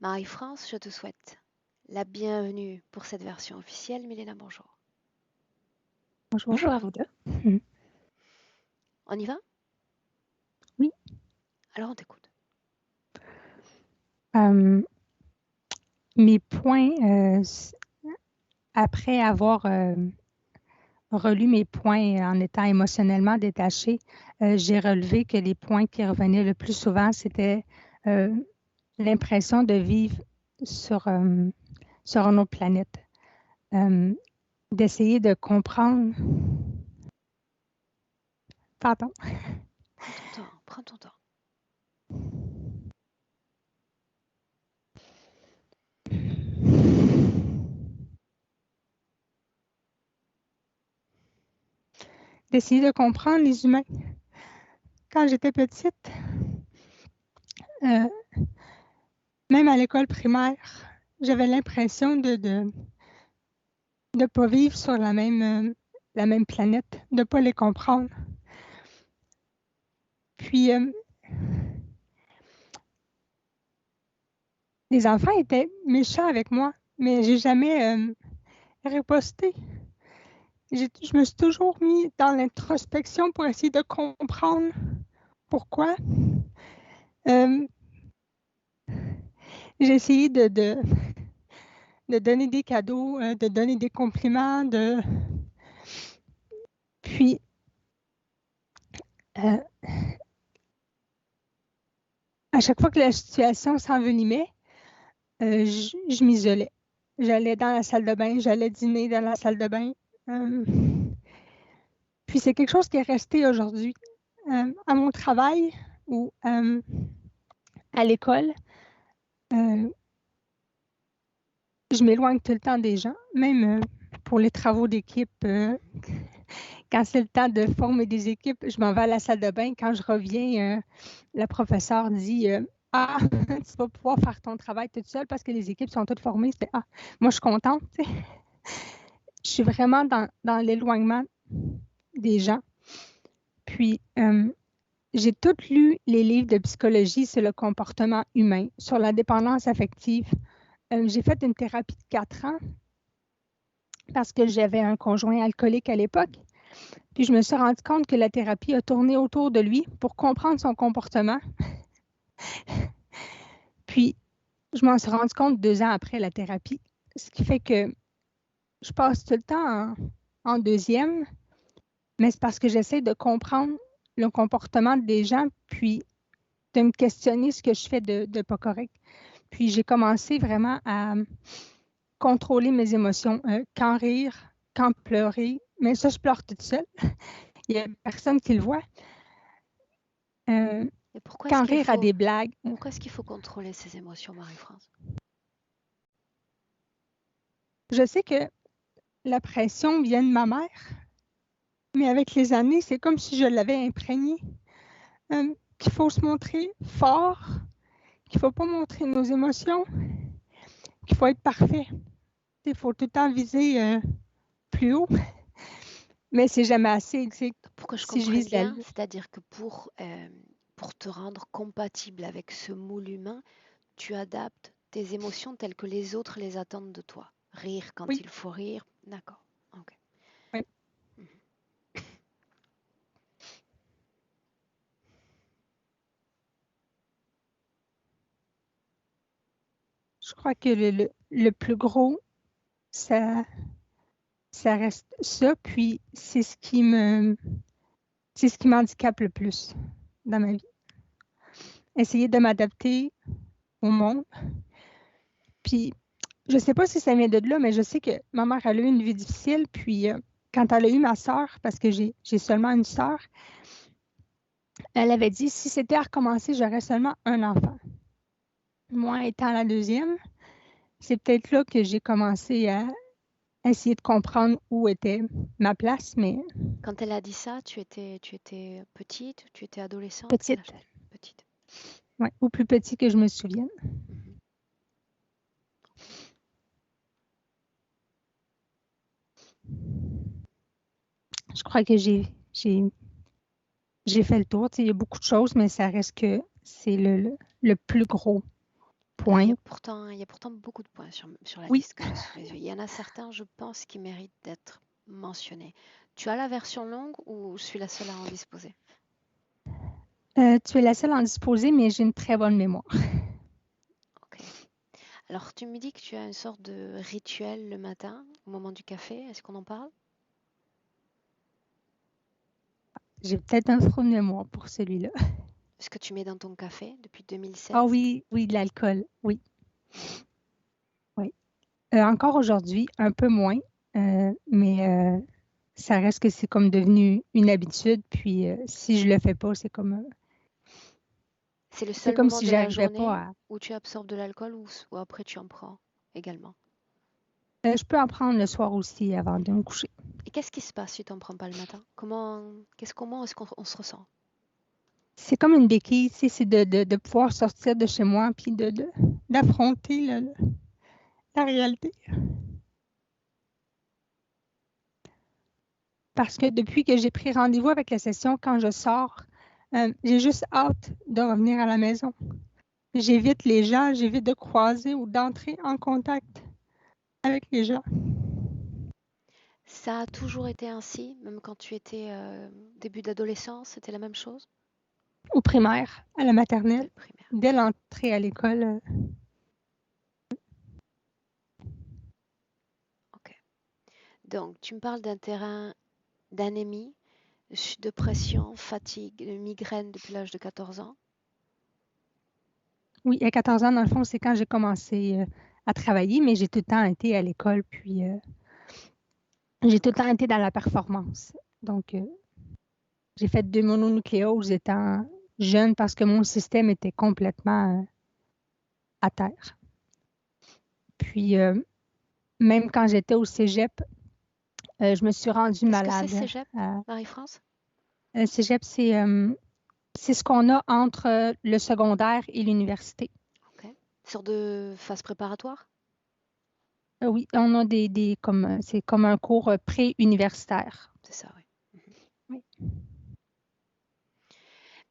Marie-France, je te souhaite la bienvenue pour cette version officielle. Milena, bonjour. Bonjour à vous deux. On y va? Oui. Alors on t'écoute. Mes points, après avoir relu mes points en étant émotionnellement détachée, j'ai relevé que les points qui revenaient le plus souvent, c'était l'impression de vivre sur une autre planète, d'essayer de comprendre. Pardon. Prends ton temps, prends ton temps. D'essayer de comprendre les humains. Quand j'étais petite, même à l'école primaire, j'avais l'impression de ne pas vivre sur la même planète, de ne pas les comprendre. Puis, les enfants étaient méchants avec moi, mais j'ai jamais riposté. Je me suis toujours mis dans l'introspection pour essayer de comprendre pourquoi. J'ai essayé de donner des cadeaux, de donner des compliments, puis à chaque fois que la situation s'envenimait, je m'isolais. J'allais dans la salle de bain, j'allais dîner dans la salle de bain. Puis c'est quelque chose qui est resté aujourd'hui. À mon travail ou à l'école, je m'éloigne tout le temps des gens, même pour les travaux d'équipe. Quand c'est le temps de former des équipes, je m'en vais à la salle de bain. Quand je reviens, la professeure dit Ah, tu vas pouvoir faire ton travail toute seule parce que les équipes sont toutes formées. C'était Ah, moi je suis contente. Je suis vraiment dans l'éloignement des gens. Puis, j'ai tout lu les livres de psychologie sur le comportement humain, sur la dépendance affective. J'ai fait une thérapie de 4 ans parce que j'avais un conjoint alcoolique à l'époque. Puis je me suis rendu compte que la thérapie a tourné autour de lui pour comprendre son comportement. Puis je m'en suis rendu compte 2 ans après la thérapie, ce qui fait que je passe tout le temps en deuxième, mais c'est parce que j'essaie de comprendre le comportement des gens, puis de me questionner ce que je fais de pas correct. Puis j'ai commencé vraiment à contrôler mes émotions, quand rire, quand pleurer, mais ça, je pleure toute seule. Il n'y a personne qui le voit. Et pourquoi est-ce Quand qu'il rire à faut, des blagues. pourquoi est-ce qu'il faut contrôler ses émotions, Marie-France? Je sais que la pression vient de ma mère, mais avec les années, c'est comme si je l'avais imprégnée. Qu'il faut se montrer fort, qu'il ne faut pas montrer nos émotions, qu'il faut être parfait. Il faut tout le temps viser plus haut, mais c'est jamais assez. Pour que je Si je comprenne vise la bien, lune. c'est-à-dire que pour te rendre compatible avec ce moule humain, tu adaptes tes émotions telles que les autres les attendent de toi. Rire quand Oui, il faut rire. D'accord. Ok. oui. Mhm. Je crois que le plus gros, ça reste ça, puis c'est ce qui m'handicape le plus dans ma vie. Essayer de m'adapter au monde. Puis, je ne sais pas si ça vient de là, mais je sais que ma mère, elle a eu une vie difficile, puis quand elle a eu ma sœur, parce que j'ai seulement une sœur, elle avait dit, si c'était à recommencer, j'aurais seulement un enfant. Moi, étant la deuxième, c'est peut-être là que j'ai commencé à essayer de comprendre où était ma place, mais Quand elle a dit ça, tu étais petite, tu étais adolescente, quel âge? petite, Petite. ouais, ou plus petit que je me souvienne. Mhm. Je crois que j'ai fait le tour. Tu sais, il y a beaucoup de choses, mais ça reste que c'est le plus gros. points. Il y a pourtant beaucoup de points sur la Oui, liste que j'ai sous les yeux. Il y en a certains, je pense, qui méritent d'être mentionnés. Tu as la version longue ou je suis la seule à en disposer? tu es la seule à en disposer, mais j'ai une très bonne mémoire. Ok. Alors, tu me dis que tu as une sorte de rituel le matin, au moment du café. Est-ce qu'on en parle? J'ai peut-être un trou de mémoire pour celui-là. Ce que tu mets dans ton café depuis Ah 2016? oui, oui, de l'alcool, oui, Mhm. oui. Encore aujourd'hui, un peu moins, mais ça reste que c'est comme devenu une habitude. Puis si je le fais pas, C'est le c'est seul comme moment si de la j'arrivais journée pas à. où tu absorbes de l'alcool ou après tu en prends également? Je peux en prendre le soir aussi avant de me coucher. Et qu'est-ce qui se passe si tu n'en prends pas le matin? Comment est-ce qu'on se ressent? C'est comme une béquille, tu sais, c'est de pouvoir sortir de chez moi puis d'affronter la réalité. Parce que depuis que j'ai pris rendez-vous avec la session, quand je sors, j'ai juste hâte de revenir à la maison. J'évite les gens, j'évite de croiser ou d'entrer en contact avec les gens. Ça a toujours été ainsi, même quand tu étais début d'adolescence, c'était la même chose? Au primaire, à la Dès maternelle, le primaire. dès l'entrée à l'école. Ok. Donc, tu me parles d'un terrain d'anémie, de pression, fatigue, de migraine depuis l'âge de 14 ans. Oui, à 14 ans, dans le fond, c'est quand j'ai commencé à travailler, mais j'ai tout le temps été à l'école, puis j'ai tout le temps été dans la performance. Donc, j'ai fait 2 mononucléoses étant jeune parce que mon système était complètement à terre. Puis, même quand j'étais au cégep, je me suis rendue Qu'est-ce que c'est, malade. Cégep, Marie-France? Cégep, c'est ce qu'on a entre le secondaire et l'université. Ok. Une sorte de phase préparatoire? Oui, on a c'est comme un cours pré-universitaire. C'est ça, oui. Mhm. Oui.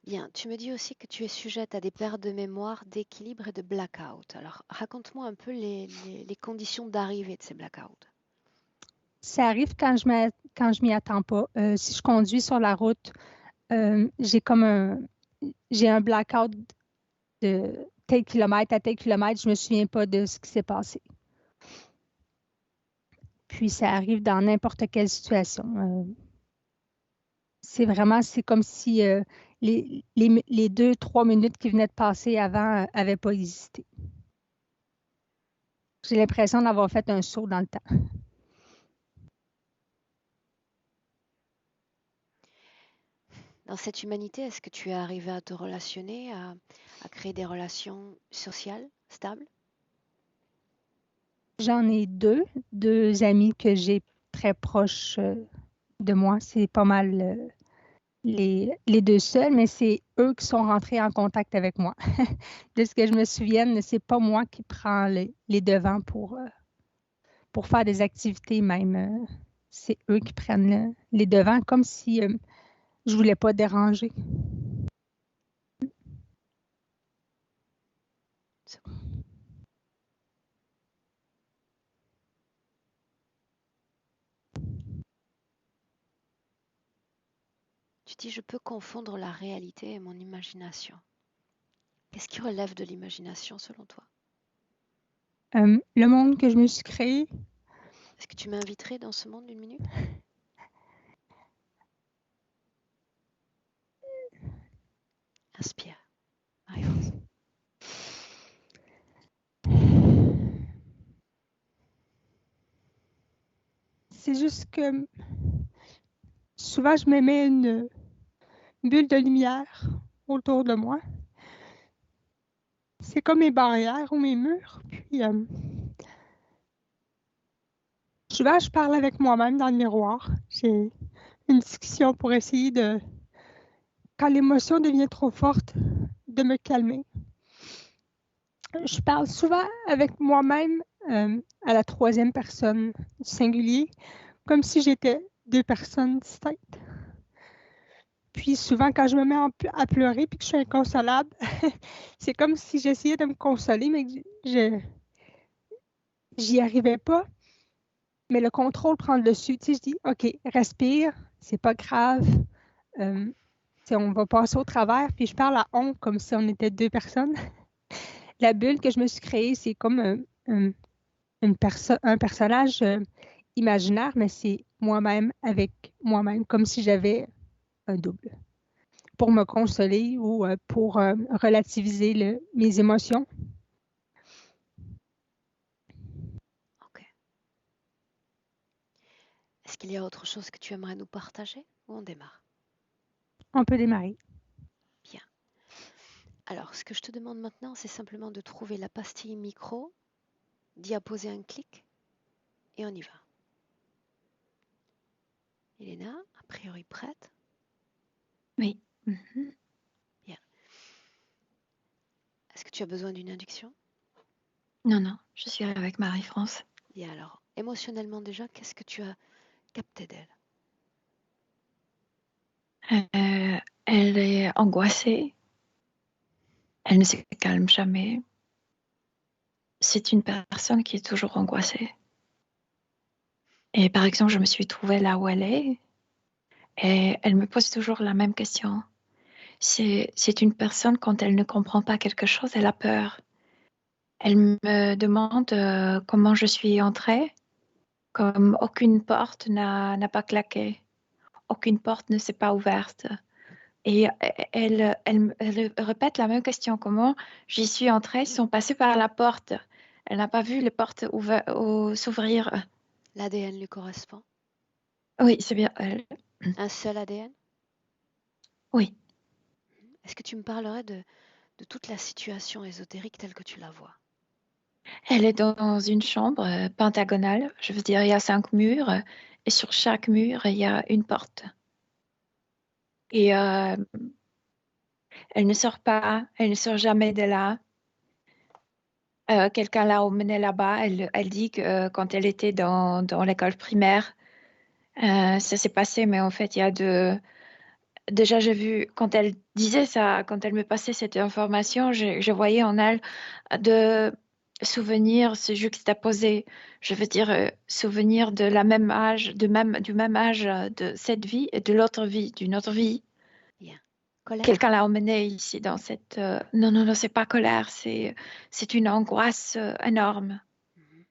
Bien, tu me dis aussi que tu es sujette à des pertes de mémoire, d'équilibre et de blackout. Alors, raconte-moi un peu les conditions d'arrivée de ces blackouts. Ça arrive quand je m'y attends pas. Si je conduis sur la route, j'ai j'ai un blackout de tel kilomètre à tel kilomètre. Je me souviens pas de ce qui s'est passé. Puis ça arrive dans n'importe quelle situation. C'est comme si les 2, 3 minutes qui venaient de passer avant n'avaient pas existé. J'ai l'impression d'avoir fait un saut dans le temps. Dans cette humanité, est-ce que tu es arrivé à te relationner, à créer des relations sociales stables? J'en ai deux amis que j'ai très proches de moi. C'est pas mal les deux seuls, mais c'est eux qui sont rentrés en contact avec moi. De ce que je me souvienne, c'est pas moi qui prends les devants pour faire des activités même. C'est eux qui prennent les devants, comme si je voulais pas déranger. Tu dis, je peux confondre la réalité et mon imagination. Qu'est-ce qui relève de l'imagination selon toi? Le monde que je me suis créé, Est-ce que tu m'inviterais dans ce monde d'une minute? Inspire, Marie-France. c'est juste que souvent je me mets une bulle de lumière autour de moi. C'est comme mes barrières ou mes murs. Puis souvent je parle avec moi-même dans le miroir. J'ai une discussion pour essayer quand l'émotion devient trop forte, de me calmer. Je parle souvent avec moi-même à la troisième personne du singulier, comme si j'étais deux personnes distinctes. Puis souvent, quand je me mets à pleurer puis que je suis inconsolable, c'est comme si j'essayais de me consoler, mais que j'y arrivais pas. Mais le contrôle prend le dessus. Tu sais, je dis, OK, respire, c'est pas grave. Euh, tu sais, on va passer au travers. Puis je parle à on comme si on était deux personnes. La bulle que je me suis créée, c'est comme un personnage imaginaire, mais c'est moi-même avec moi-même, comme si j'avais un double, pour me consoler ou pour relativiser mes émotions. Ok. Est-ce qu'il y a autre chose que tu aimerais nous partager ou on démarre? On peut démarrer. Bien. Alors, ce que je te demande maintenant, c'est simplement de trouver la pastille micro, d'y apposer un clic et on y va. Elena, a priori prête? Oui. Mhm. Bien. Est-ce que tu as besoin d'une induction? Non, non, je suis avec Marie-France. Bien alors, émotionnellement déjà, qu'est-ce que tu as capté d'elle? Elle est angoissée. Elle ne se calme jamais. C'est une personne qui est toujours angoissée. Et par exemple, je me suis trouvée là où elle est et elle me pose toujours la même question. C'est une personne, quand elle ne comprend pas quelque chose, elle a peur. Elle me demande comment je suis entrée, comme aucune porte n'a pas claqué, aucune porte ne s'est pas ouverte. Et elle répète la même question. Comment j'y suis entrée sans passer par la porte? Elle n'a pas vu les portes s'ouvrir. L'ADN lui correspond? Oui, c'est bien elle. Un seul ADN? Oui. Est-ce que tu me parlerais de toute la situation ésotérique telle que tu la vois? Elle est dans une chambre pentagonale. Je veux dire, il y a 5 murs et sur chaque mur, il y a une porte. Et elle ne sort pas, elle ne sort jamais de là. Quelqu'un l'a emmenée là-bas. Elle dit que quand elle était dans l'école primaire, ça s'est passé, mais en fait, il y a déjà, j'ai vu, quand elle disait ça, quand elle me passait cette information, je voyais en elle de souvenirs se juxtaposer. Je veux dire, souvenirs de la même âge, du même âge de cette vie et de l'autre vie, d'une autre vie. Bien. Colère? Quelqu'un l'a emmenée ici dans cette... Non, non, non, c'est pas colère, c'est une angoisse énorme. Mhm.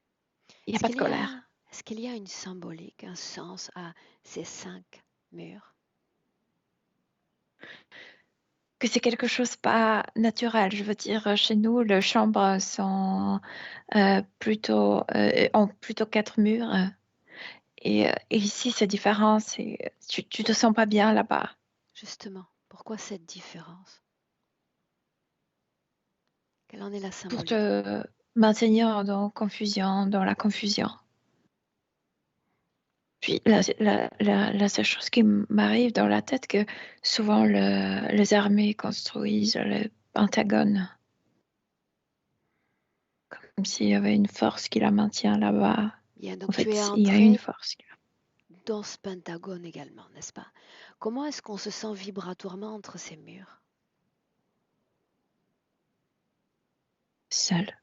Il n'y a pas de colère. Est-ce qu'il y a une symbolique, un sens à ces 5 murs? Que c'est quelque chose pas naturel. Je veux dire, chez nous, les chambres sont ont plutôt 4 murs. Et ici, c'est différent. Tu te sens pas bien là-bas. Justement, pourquoi cette différence? Quelle en est la Pour symbolique? te maintenir dans la confusion. Puis la seule chose qui m'arrive dans la tête, que souvent les armées construisent le Pentagone, comme s'il y avait une force qui la maintient là-bas. Bien, En donc tu es fait, il y a une entré force. dans ce pentagone également, n'est-ce pas? Comment est-ce qu'on se sent vibratoirement entre ces murs? Seule,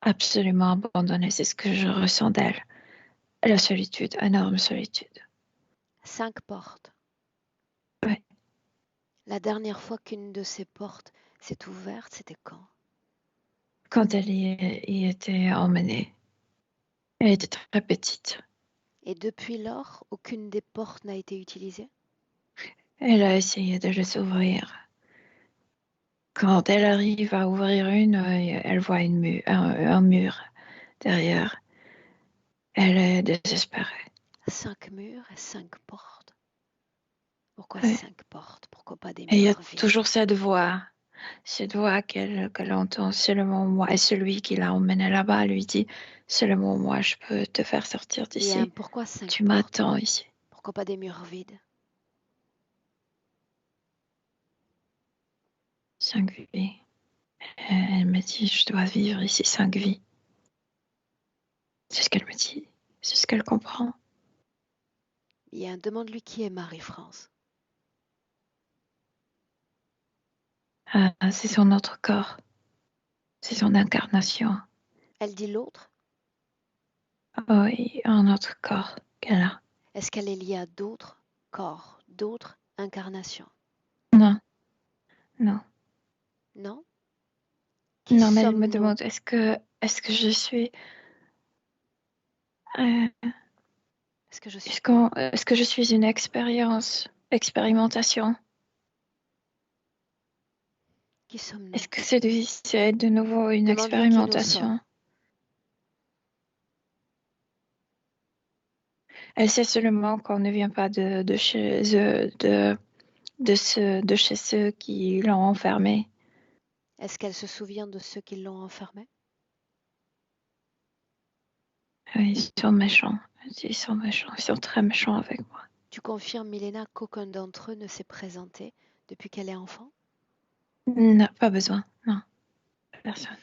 absolument abandonnée, c'est ce que je ressens d'elle. La solitude, énorme solitude. 5 portes. Ouais. La dernière fois qu'une de ces portes s'est ouverte, c'était quand? Quand elle y était emmenée, elle était très petite. Et depuis lors, aucune des portes n'a été utilisée? Elle a essayé de les ouvrir. Quand elle arrive à ouvrir une, elle voit un mur derrière. Elle est désespérée. 5 murs et 5 portes. Pourquoi Ouais. 5 portes? Pourquoi pas des Et il y a murs vides? toujours cette voix qu'elle entend seulement moi. Et celui qui l'a emmenée là-bas lui dit, seulement moi, je peux te faire sortir Bien, d'ici. pourquoi 5 Tu portes? m'attends ici. Pourquoi pas des murs vides? 5 vies. Elle me dit, je dois vivre ici 5 vies. C'est ce qu'elle me dit. C'est ce qu'elle comprend. Bien, demande-lui qui est Marie-France. C'est son autre corps, c'est son incarnation. Elle dit l'autre. Oui, un autre corps qu'elle a. Est-ce qu'elle est liée à d'autres corps, d'autres incarnations? Non, non, Non? Qui non, mais elle me sommes-nous? demande est-ce que je suis euh, Est-ce que je suis quoi? est-ce que je suis une expérimentation? Qui sommes-nous? Est-ce que cette vie, c'est de nouveau une Demande-lui qui nous sommes. expérimentation? Elle sait seulement qu'on ne vient pas de chez eux, de chez ceux qui l'ont enfermée. Est-ce qu'elle se souvient de ceux qui l'ont enfermée? Ils sont méchants. Ils sont méchants. Ils sont très méchants avec moi. Tu confirmes, Milena, qu'aucun d'entre eux ne s'est présenté depuis qu'elle est enfant? Non, pas besoin. Non, personne.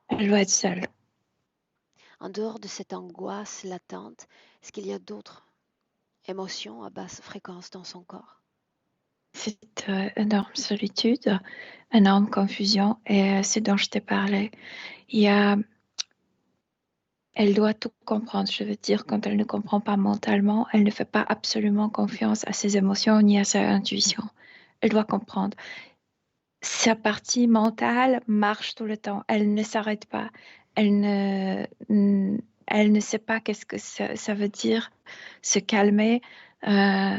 Elle doit être seule. En dehors de cette angoisse latente, est-ce qu'il y a d'autres émotions à basse fréquence dans son corps? C'est énorme solitude, énorme confusion et c'est dont je t'ai parlé. Il y a, elle doit tout comprendre. Je veux dire, quand elle ne comprend pas mentalement, elle ne fait pas absolument confiance à ses émotions ni à sa intuition. Elle doit comprendre. Sa partie mentale marche tout le temps. Elle ne s'arrête pas. Elle ne, elle ne sait pas qu'est-ce que ça veut dire se calmer, euh,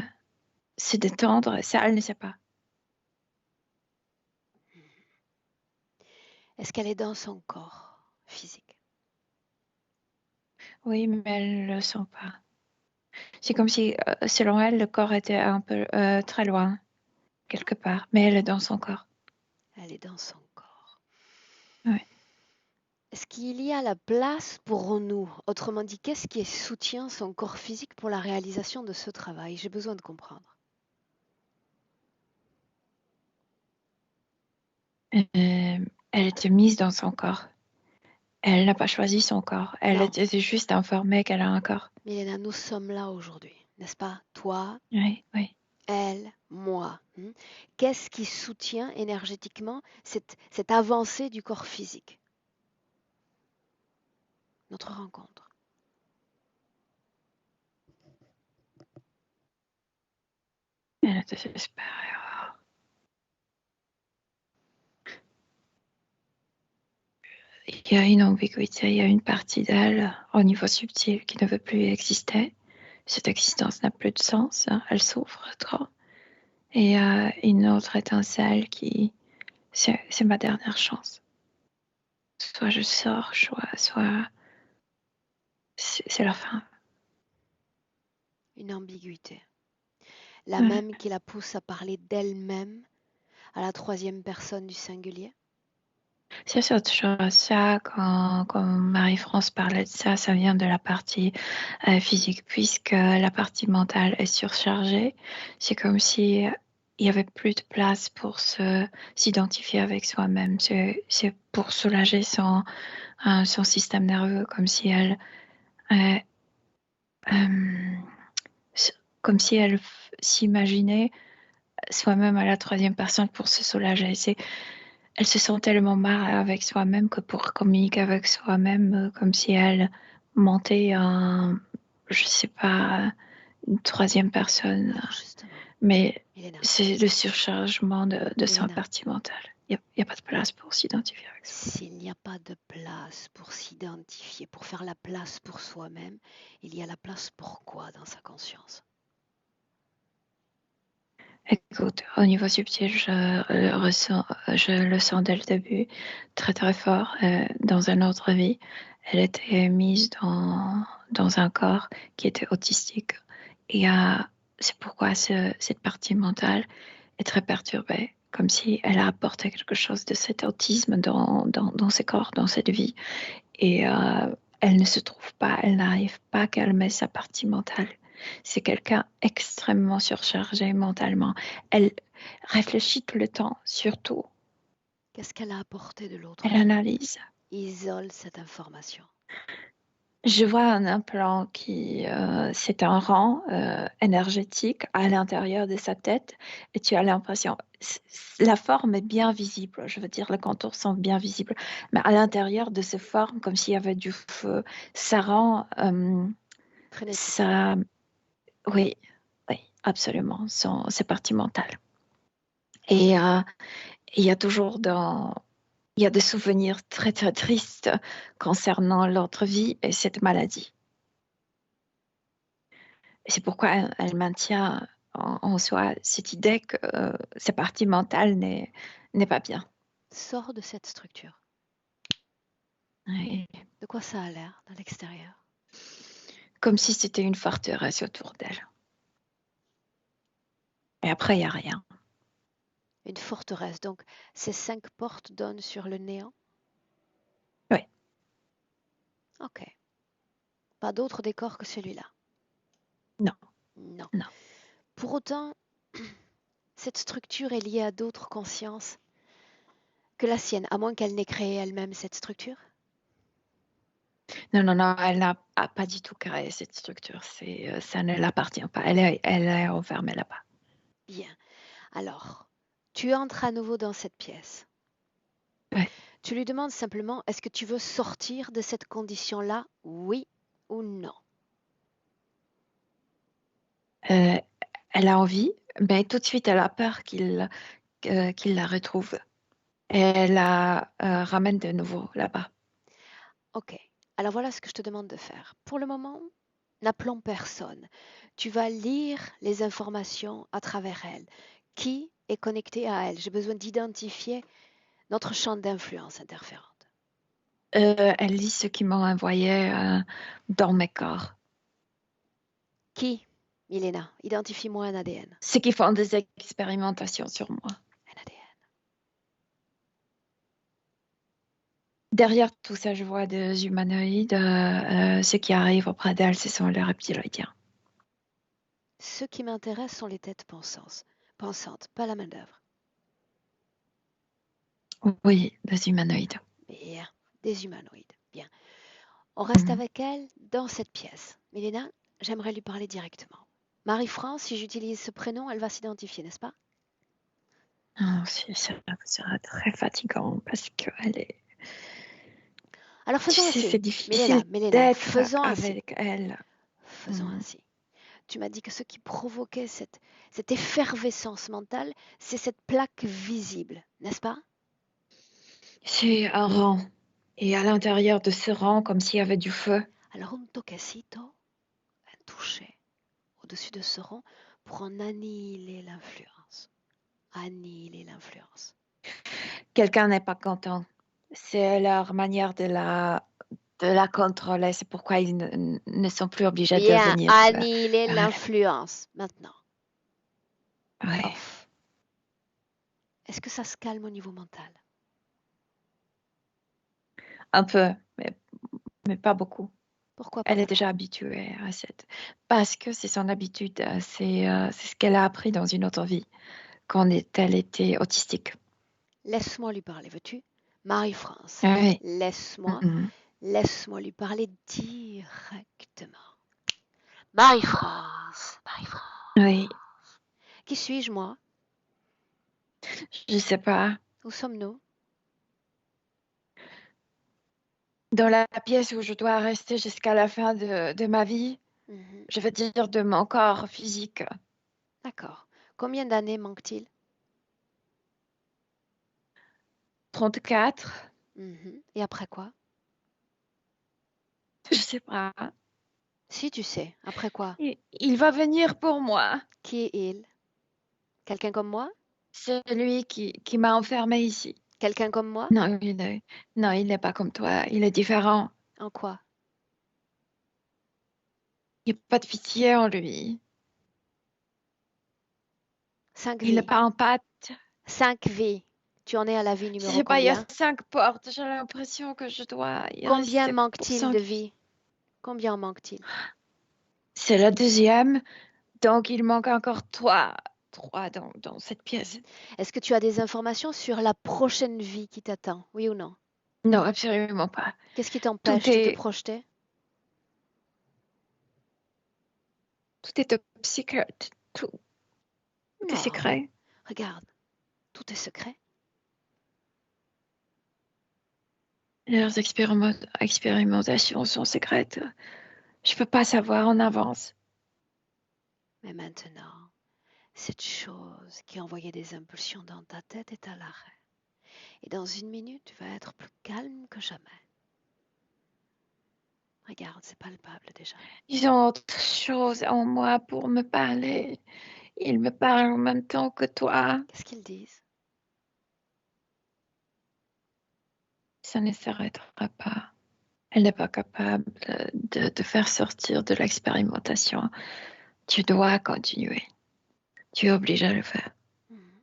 se détendre. Ça, elle ne sait pas. Est-ce qu'elle est dans son corps physique? Oui, mais elle ne le sent pas. C'est comme si, selon elle, le corps était un peu très loin, quelque part, mais elle est dans son corps. Elle est dans son corps. Ouais. Est-ce qu'il y a la place pour nous? Autrement dit, qu'est-ce qui soutient son corps physique pour la réalisation de ce travail? J'ai besoin de comprendre. Elle était mise dans son corps. Elle n'a pas choisi son corps. Elle Non. était juste informée qu'elle a un corps. Milena, nous sommes là aujourd'hui, n'est-ce pas? Toi, Oui, oui. elle, moi. Qu'est-ce qui soutient énergétiquement cette avancée du corps physique? Notre rencontre. Elle était désespérée. Il y a une ambiguïté, il y a une partie d'elle au niveau subtil qui ne veut plus exister. Cette existence n'a plus de sens, hein. Elle souffre trop. Et une autre étincelle qui, c'est ma dernière chance. Soit je sors, soit c'est la fin. Une ambiguïté. La Ouais. même qui la pousse à parler d'elle-même à la troisième personne du singulier. C'est autre chose. Ça, quand Marie-France parlait de ça, ça vient de la partie physique, puisque la partie mentale est surchargée. C'est comme si il y avait plus de place pour s'identifier avec soi-même. C'est pour soulager son système nerveux, comme si elle, euh, euh, comme si elle s'imaginait soi-même à la troisième personne pour se soulager. Elle se sent tellement mal avec soi-même que pour communiquer avec soi-même, comme si elle mentait à, je sais pas, une troisième personne. Alors justement, Mais Milena, c'est le surchargement de sa Milena, partie mentale. Il n'y a pas de place pour s'identifier avec soi. s'il n'y a pas de place pour s'identifier, pour faire la place pour soi-même, il y a la place pour quoi dans sa conscience? Écoute, au niveau subtil, je le sens dès le début, très très fort. Dans une autre vie, elle était mise dans un corps qui était autistique. Et c'est pourquoi cette partie mentale est très perturbée, comme si elle a apporté quelque chose de cet autisme dans ses corps, dans cette vie. Et elle ne se trouve pas, elle n'arrive pas à calmer sa partie mentale. C'est quelqu'un extrêmement surchargé mentalement. Elle réfléchit tout le temps, surtout. Qu'est-ce qu'elle a apporté de l'autre Elle vie? analyse. Isole cette information. Je vois un implant qui, c'est un rang énergétique à l'intérieur de sa tête et tu as l'impression, la forme est bien visible, je veux dire, les contours sont bien visibles, mais à l'intérieur de cette forme, comme s'il y avait du feu, ça rend, Frénétique. ça, oui, oui, absolument, c'est partie mentale. Et il y a toujours il y a des souvenirs très très tristes concernant l'autre vie et cette maladie. C'est pourquoi elle maintient en soi cette idée que sa partie mentale n'est pas bien. Sors de cette structure. Ouais. De quoi ça a l'air dans l'extérieur? Comme si c'était une forteresse autour d'elle. Et après, il n'y a rien. Une forteresse. Donc, ces 5 portes donnent sur le néant? Oui. Ok. Pas d'autre décor que celui-là? Non, Non. non. Pour autant, cette structure est liée à d'autres consciences que la sienne, à moins qu'elle n'ait créé elle-même cette structure? Non, non, non, elle n'a pas du tout créé cette structure. Ça ne l'appartient pas. Elle est enfermée là-bas. Bien. Alors, tu entres à nouveau dans cette pièce. Ouais. Tu lui demandes simplement, est-ce que tu veux sortir de cette condition-là, oui ou non? Euh, elle a envie, mais tout de suite, elle a peur qu'il la retrouve. Et elle la ramène de nouveau là-bas. Ok. Alors voilà ce que je te demande de faire. Pour le moment, n'appelons personne. Tu vas lire les informations à travers elle. Qui est connecté à elle? J'ai besoin d'identifier notre champ d'influence interférente. Elle lit ce qu'ils m'ont envoyé dans mes corps. Qui? Milena, identifie-moi un ADN. Ceux qui font des expérimentations sur moi. Un ADN. Derrière tout ça, je vois des humanoïdes. Ceux qui arrivent auprès d'elle, ce sont les reptiliens. Ceux qui m'intéressent sont les têtes pensantes, pas la main-d'œuvre. Oui, des humanoïdes. Bien, des humanoïdes. Bien. On reste Mhm. avec elle dans cette pièce. Milena, j'aimerais lui parler directement. Marie-France, si j'utilise ce prénom, elle va s'identifier, n'est-ce pas? Ah, ça sera très fatigant parce qu'elle est. Alors Tu faisons sais, c'est ainsi. Milena, difficile Milena, d'être faisons ainsi. avec elle. Faisons Mhm. ainsi. Tu m'as dit que ce qui provoquait cette effervescence mentale, c'est cette plaque visible, n'est-ce pas? C'est un rang. Et à l'intérieur de ce rang, comme s'il y avait du feu. Alors un toquecito, un toucher au-dessus de ce rond pour en annihiler l'influence. Annihiler l'influence. Quelqu'un n'est pas content. C'est leur manière de la contrôler. C'est pourquoi ils ne sont plus obligés de Bien, venir annihiler vers elle. l'influence. Maintenant, Ouais. off. Est-ce que ça se calme au niveau mental? Un peu, mais pas beaucoup. Pourquoi pas Elle est déjà beaucoup? habituée à cette. Parce que c'est son habitude. C'est ce qu'elle a appris dans une autre vie, quand elle était autistique. Laisse-moi lui parler, veux-tu? Marie-France, Oui. laisse-moi, Mhm. laisse-moi lui parler directement. Marie-France, Oui. Marie-France. Qui suis-je, moi? Je sais pas. Où sommes-nous? Dans la pièce où je dois rester jusqu'à la fin de ma vie, Mhm. je veux dire de mon corps physique, D'accord. Combien d'années manque-t-il? 34. Mhm. Et après quoi? Je sais pas. Si tu sais, après quoi? Il va venir pour moi. Qui est il? Quelqu'un comme moi? C'est lui qui m'a enfermée ici. Quelqu'un comme moi? Non, non, il n'est pas comme toi. Il est différent. En quoi? Il n'y a pas de pitié en lui. 5 Il n'est vies. pas en pâte. 5 vies. Tu en es à la vie Je numéro sais pas, il y a combien? 5 portes. J'ai l'impression que je dois y Combien rester pour manque-t-il de 5. vies? Combien en manque-t-il? C'est la deuxième, donc il manque encore 3. 3 dans cette pièce. Mhm. Est-ce que tu as des informations sur la prochaine vie qui t'attend? Oui ou non? Non, absolument pas. Qu'est-ce qui Tout t'empêche de te est projeter? Tout est top secret. Tout est Non, secret. regarde, tout est secret. Leurs expérimentations sont secrètes. Je peux pas savoir en avance. Mais maintenant, cette chose qui envoyait des impulsions dans ta tête est à l'arrêt. Et dans une minute, tu vas être plus calme que jamais. Regarde, c'est palpable déjà. Ils ont autre chose en moi pour me parler. Ils me parlent en même temps que toi. Qu'est-ce qu'ils disent? Ça ne s'arrêtera pas. Elle n'est pas capable de faire sortir de l'expérimentation. Tu dois continuer. Tu es obligé de le faire. Mhm.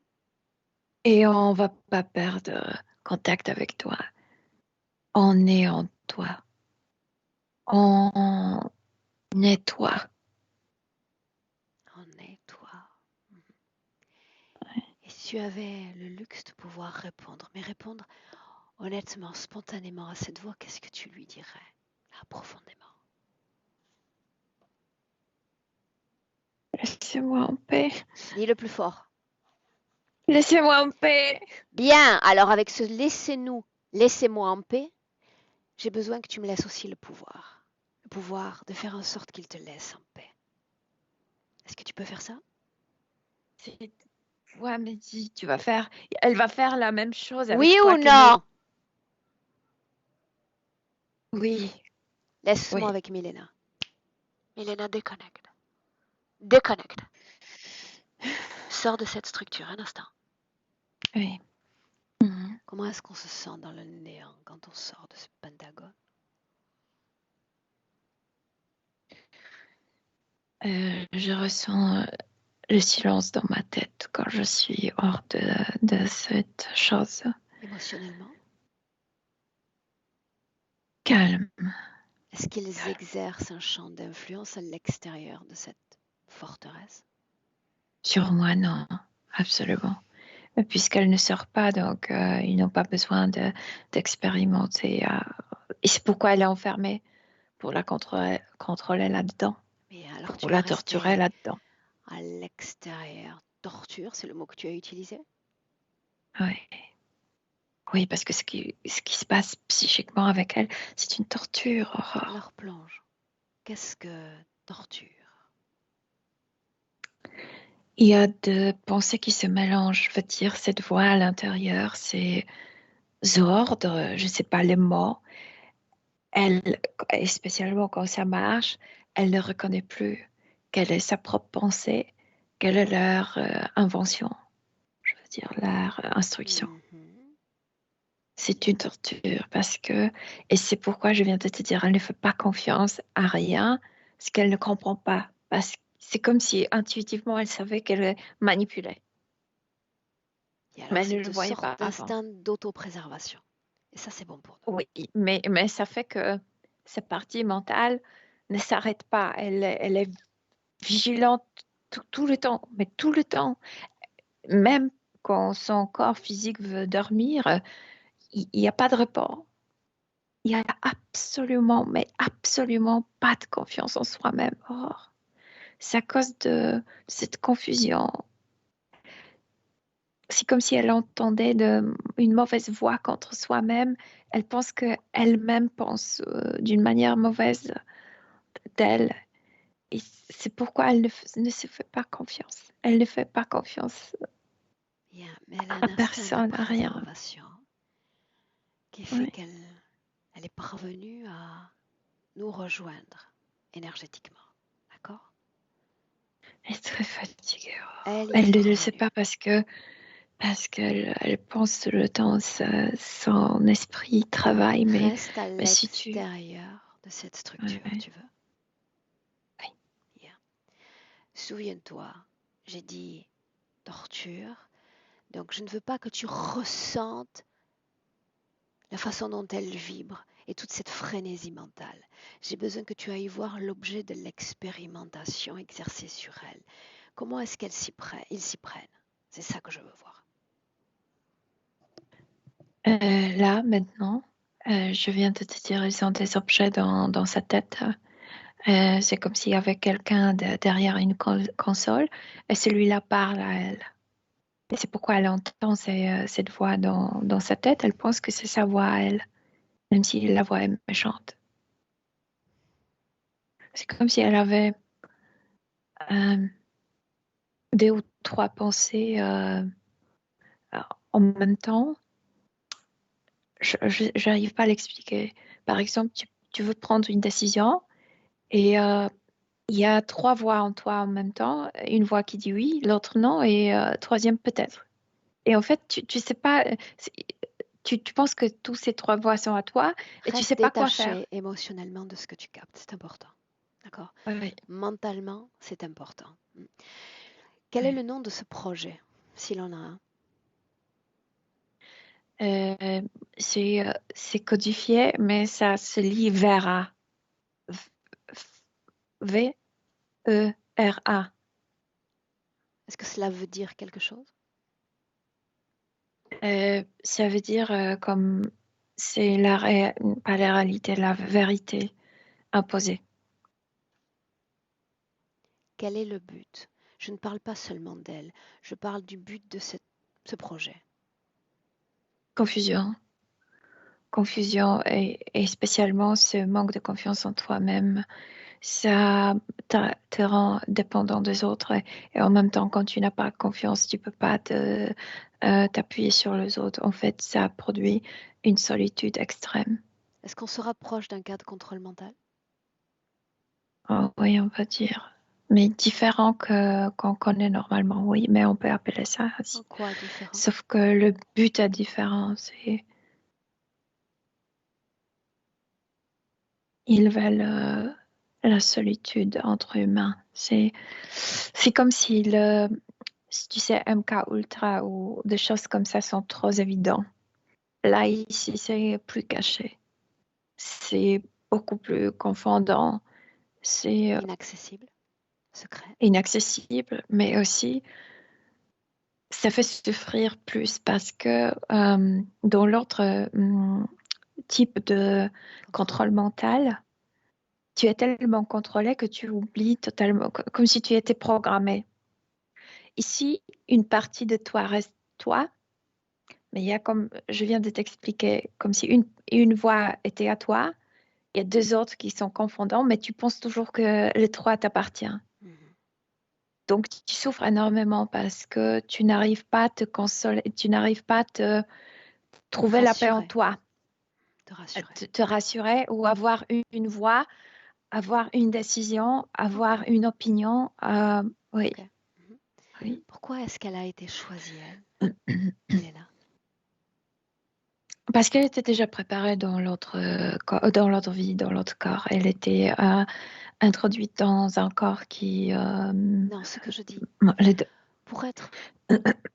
Et on va pas perdre contact avec toi. On est en toi. On est toi. En est toi. Mhm. Et si tu avais le luxe de pouvoir répondre, mais répondre honnêtement, spontanément à cette voix, qu'est-ce que tu lui dirais, là, profondément? Laissez-moi en paix. Dis le plus fort. Laissez-moi en paix. Bien, alors avec ce laissez-nous, laissez-moi en paix, j'ai besoin que tu me laisses aussi le pouvoir. Le pouvoir de faire en sorte qu'il te laisse en paix. Est-ce que tu peux faire ça? Ouais, mais dis, tu vas faire. Elle va faire la même chose avec Oui toi ou que nous. non? Oui, Laisse-moi oui, avec Milena. Milena, déconnecte. Déconnecte. Sors de cette structure un instant. oui. Mhm. Comment est-ce qu'on se sent dans le néant quand on sort de ce pentagone? Je ressens le silence dans ma tête quand je suis hors de cette chose. Émotionnellement? Calme. Est-ce qu'ils exercent un champ d'influence à l'extérieur de cette forteresse? Sur moi, non, absolument. Mais puisqu'elle ne sort pas, donc ils n'ont pas besoin d'expérimenter. Et c'est pourquoi elle est enfermée, pour la contrôler là-dedans, Mais alors tu pour vas la torturer rester là-dedans. à l'extérieur. Torture, c'est le mot que tu as utilisé? Oui. Oui, parce que ce qui se passe psychiquement avec elle, c'est une torture, Aurore. Alors plonge. Qu'est-ce que torture? Il y a de pensées qui se mélangent. Je veux dire, cette voix à l'intérieur, ces ordres, je ne sais pas les mots. Elle, et spécialement quand ça marche, elle ne reconnaît plus quelle est sa propre pensée, quelle est leur invention, je veux dire, leur instruction. Mhm. C'est une torture parce que, et c'est pourquoi je viens de te dire, elle ne fait pas confiance à rien, ce qu'elle ne comprend pas. Parce que c'est comme si intuitivement elle savait qu'elle manipulait, Et mais alors elle ne c'est le une voyait sorte pas avant. d'instinct d'autopréservation. Et ça, c'est bon pour nous. Oui, mais ça fait que cette partie mentale ne s'arrête pas. Elle est vigilante tout le temps, mais tout le temps. Même quand son corps physique veut dormir, il n'y a pas de repos. Il n'y a absolument, mais absolument pas de confiance en soi-même. Oh, c'est à cause de cette confusion. C'est comme si elle entendait une mauvaise voix contre soi-même. Elle pense qu'elle-même pense d'une manière mauvaise d'elle. Et c'est pourquoi elle ne se fait pas confiance. Elle ne fait pas confiance Bien, mais elle a à un instinct de personne, à rien. préservation qui fait Oui. qu'elle est parvenue à nous rejoindre énergétiquement. D'accord? Elle est très fatiguée. Elle y est Elle ne le sait parvenue. pas parce qu'elle elle pense tout le temps, son esprit travaille, Reste à mais si tu... l'extérieur de cette Ouais, structure, ouais. tu veux? Oui. Bien. Souviens-toi, j'ai dit torture, donc je ne veux pas que tu ressentes la façon dont elle vibre et toute cette frénésie mentale. J'ai besoin que tu ailles voir l'objet de l'expérimentation exercée sur elle. Comment est-ce qu'ils s'y prennent? C'est ça que je veux voir. Là, maintenant, je viens de te dire, ils ont des objets dans sa tête. C'est comme s'il y avait quelqu'un derrière une console et celui-là parle à elle. Et c'est pourquoi elle entend cette voix dans sa tête. Elle pense que c'est sa voix à elle, même si la voix est méchante. C'est comme si elle avait euh, deux ou trois pensées en même temps. Je n'arrive pas à l'expliquer. Par exemple, tu veux prendre une décision et il y a trois voix en toi en même temps. Une voix qui dit oui, l'autre non et troisième peut-être. Et en fait, tu sais pas, tu penses que tous ces trois voix sont à toi et tu Reste sais pas quoi faire. détaché émotionnellement de ce que tu captes, c'est important. D'accord? Oui. Mentalement, c'est important. Quel est le nom de ce projet, s'il en a un? Euh, c'est codifié, mais ça se lit Vera. V-E-R-A. Est-ce que cela veut dire quelque chose? Ça veut dire comme c'est pas la réalité, la vérité imposée. Quel est le but? Je ne parle pas seulement d'elle, je parle du but de ce projet. Confusion. Confusion et spécialement ce manque de confiance en toi-même. Ça te rend dépendant des autres et en même temps, quand tu n'as pas confiance, tu peux pas t'appuyer sur les autres. En fait, ça produit une solitude extrême. Est-ce qu'on se rapproche d'un cas de contrôle mental? Oh, oui, on peut dire. Mais différent qu'on connaît normalement, oui, mais on peut appeler ça En aussi. quoi différent? Sauf que le but est différent. Ils veulent la solitude entre humains. C'est comme si tu sais, MK Ultra ou des choses comme ça sont trop évidentes. Là, ici, c'est plus caché. C'est beaucoup plus confondant. C'est Inaccessible? Secret? inaccessible, mais aussi, ça fait souffrir plus parce que dans l'autre type de Contrôle? contrôle mental, tu es tellement contrôlé que tu oublies totalement, comme si tu étais programmé. Ici, une partie de toi reste toi, mais il y a comme, je viens de t'expliquer, comme si une voix était à toi, il y a deux autres qui sont confondants, mais tu penses toujours que les trois t'appartiennent. Mhm. Donc, tu souffres énormément parce que tu n'arrives pas à te consoler, tu n'arrives pas à te trouver la paix en Rassurer, toi, te rassurer. te rassurer ou avoir une voix, avoir une décision, avoir une opinion. Oui, Ok. Mhm. oui. Pourquoi est-ce qu'elle a été choisie, elle, Elena? Parce qu'elle était déjà préparée dans l'autre vie, dans l'autre corps. Elle était introduite dans un corps qui... Non, ce que je dis, les deux- pour être,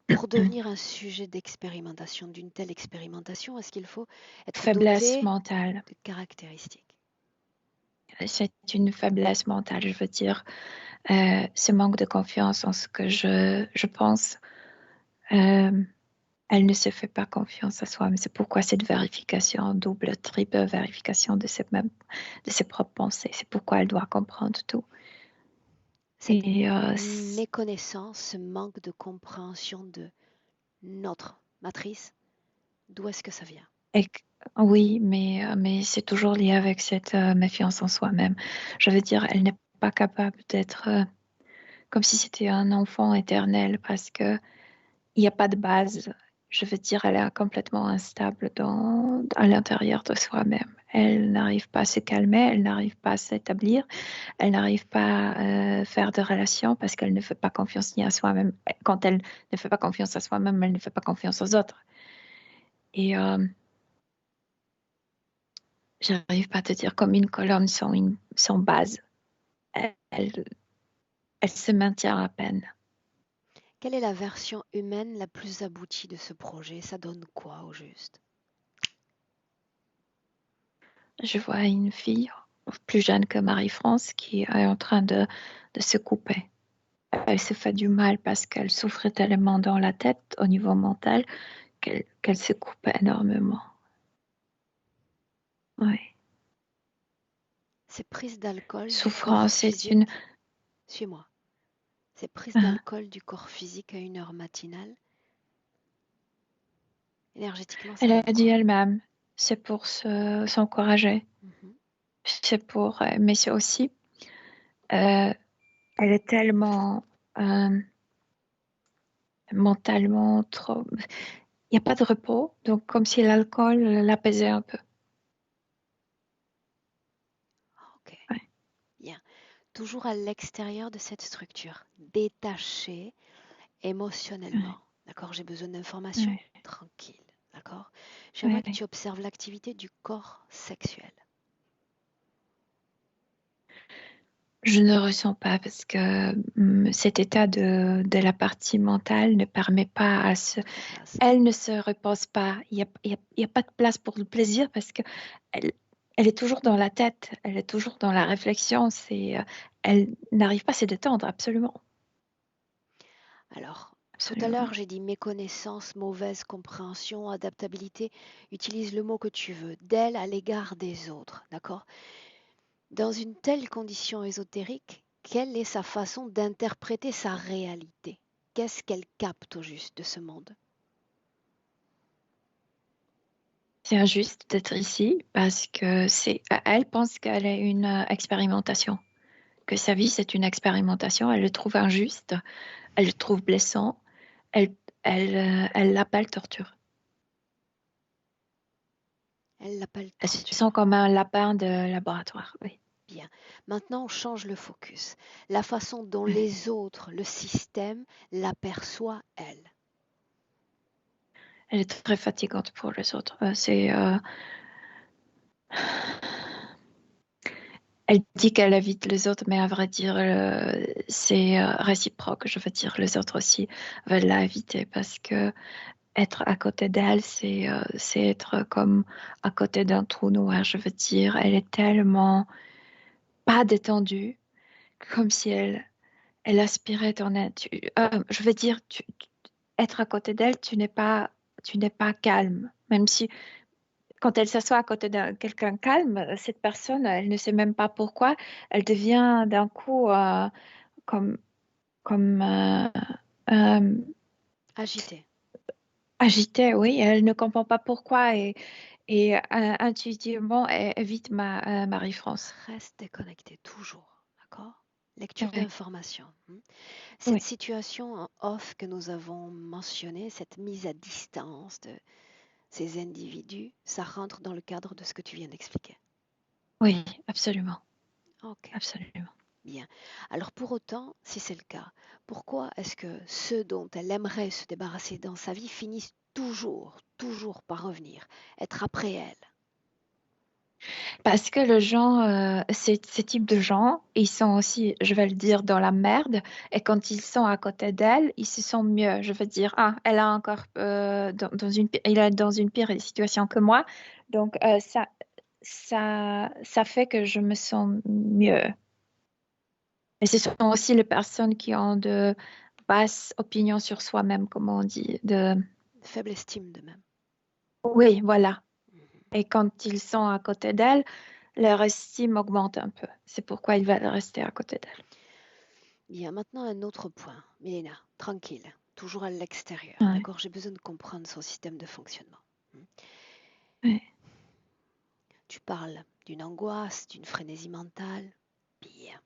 pour devenir un sujet d'expérimentation, d'une telle expérimentation, est-ce qu'il faut être faiblesse doté mentale. de caractéristiques? C'est une faiblesse mentale, je veux dire. Ce manque de confiance en ce que je pense. Euh, Elle ne se fait pas confiance à soi, mais c'est pourquoi cette vérification, double, triple vérification de ses propres pensées. C'est pourquoi elle doit comprendre tout. Cette Et méconnaissance, ce manque de compréhension de notre matrice, d'où est-ce que ça vient? et oui, mais c'est toujours lié avec cette méfiance en soi-même. Je veux dire, elle n'est pas capable d'être comme si c'était un enfant éternel parce que il n'y a pas de base. Je veux dire, elle est complètement instable à l'intérieur de soi-même. Elle n'arrive pas à se calmer, elle n'arrive pas à s'établir, elle n'arrive pas à faire de relations parce qu'elle ne fait pas confiance ni à soi-même. Quand elle ne fait pas confiance à soi-même, elle ne fait pas confiance aux autres. Et j'arrive pas à te dire comme une colonne sans base. Elle, elle se maintient à peine. Quelle est la version humaine la plus aboutie de ce projet? Ça donne quoi au juste? Je vois une fille plus jeune que Marie-France qui est en train de se couper. Elle se fait du mal parce qu'elle souffre tellement dans la tête au niveau mental qu'elle se coupe énormément. Oui. C'est prise d'alcool du corps Souffrance, c'est une... physique. Suis-moi. C'est prise Hein, d'alcool du corps physique à une heure matinale. Énergétiquement, ça elle a donne dit quoi? elle-même, c'est pour s'encourager, Mhm. c'est pour... mais c'est aussi, euh, elle est tellement euh, mentalement trop... Il n'y a pas de repos, donc comme si l'alcool l'apaisait un peu. Ok, Ouais, bien. Toujours à l'extérieur de cette structure, détaché émotionnellement. ouais, D'accord? J'ai besoin d'informations ouais, tranquilles. D'accord? J'aimerais que ouais. tu observes l'activité du corps sexuel. Je ne ressens pas parce que cet état de la partie mentale ne permet pas à ce... Pas de place. Elle ne se repose pas. Il y a pas de place pour le plaisir parce que elle, elle est toujours dans la tête, elle est toujours dans la réflexion. Elle n'arrive pas à se détendre, absolument. Alors, tout à Absolument. l'heure, j'ai dit méconnaissance, mauvaise compréhension, adaptabilité. Utilise le mot que tu veux, d'elle à l'égard des autres. D'accord? Dans une telle condition ésotérique, quelle est sa façon d'interpréter sa réalité? Qu'est-ce qu'elle capte au juste de ce monde? C'est injuste d'être ici parce que elle pense qu'elle est une expérimentation, que sa vie c'est une expérimentation. Elle le trouve injuste, elle le trouve blessant, elle, elle l'appelle torture. Elle l'appelle Elle se sent torture. comme un lapin de laboratoire. Oui. Bien. Maintenant, on change le focus. La façon dont Ouais. les autres, le système, l'aperçoit, elle. Elle est très fatigante pour les autres. Elle dit qu'elle évite les autres, mais à vrai dire, c'est réciproque. Je veux dire, les autres aussi veulent la éviter parce que être à côté d'elle, c'est être comme à côté d'un trou noir. Je veux dire, elle est tellement pas détendue, comme si elle aspirait en être. Je veux dire, être à côté d'elle, tu n'es pas calme, même si quand elle s'assoit à côté de quelqu'un calme, cette personne, elle ne sait même pas pourquoi, elle devient d'un coup comme, comme euh, Agitée. agitée, oui, elle ne comprend pas pourquoi et intuitivement, elle évite Marie-France. Reste déconnectée, toujours. D'accord? Lecture Oui, d'information. Cette oui. situation en off que nous avons mentionnée, cette mise à distance de ces individus, ça rentre dans le cadre de ce que tu viens d'expliquer. Oui, absolument, Ok, absolument. bien. Alors pour autant, si c'est le cas, pourquoi est-ce que ceux dont elle aimerait se débarrasser dans sa vie finissent toujours par revenir, être après elle? Parce que le gens, ces types de gens, ils sont aussi, je vais le dire, dans la merde. Et quand ils sont à côté d'elle, ils se sentent mieux. Je veux dire, ah, elle a encore il est dans une pire situation que moi. Donc ça fait que je me sens mieux. Et ce sont aussi les personnes qui ont de basses opinions sur soi-même, comme on dit. Faible estime de même. Oui, voilà. Mhm. Et quand ils sont à côté d'elle, leur estime augmente un peu. C'est pourquoi ils veulent rester à côté d'elle. Bien, maintenant un autre point. Milena, tranquille, toujours à l'extérieur, Ouais, d'accord? J'ai besoin de comprendre son système de fonctionnement. Hmm. ouais. Tu parles d'une angoisse, d'une frénésie mentale. Bien.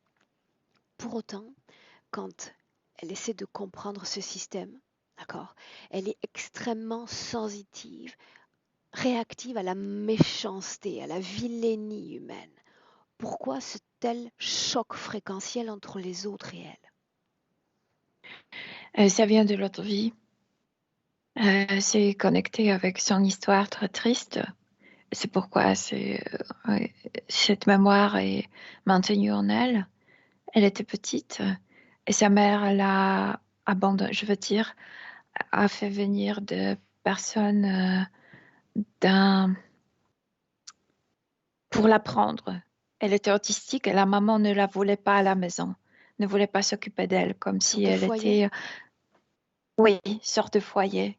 Pour autant, quand elle essaie de comprendre ce système, d'accord, elle est extrêmement sensitive, réactive à la méchanceté, à la vilainie humaine. Pourquoi ce tel choc fréquentiel entre les autres et elle? Ça vient de l'autre vie. C'est connecté avec son histoire très triste. C'est pourquoi ouais, cette mémoire est maintenue en elle. Elle était petite et sa mère l'a abandonnée, je veux dire, a fait venir des personnes d'un pour l'apprendre. Elle était autistique et la maman ne la voulait pas à la maison, ne voulait pas s'occuper d'elle, comme si Sorte de elle foyer? était, oui, sorte de foyer.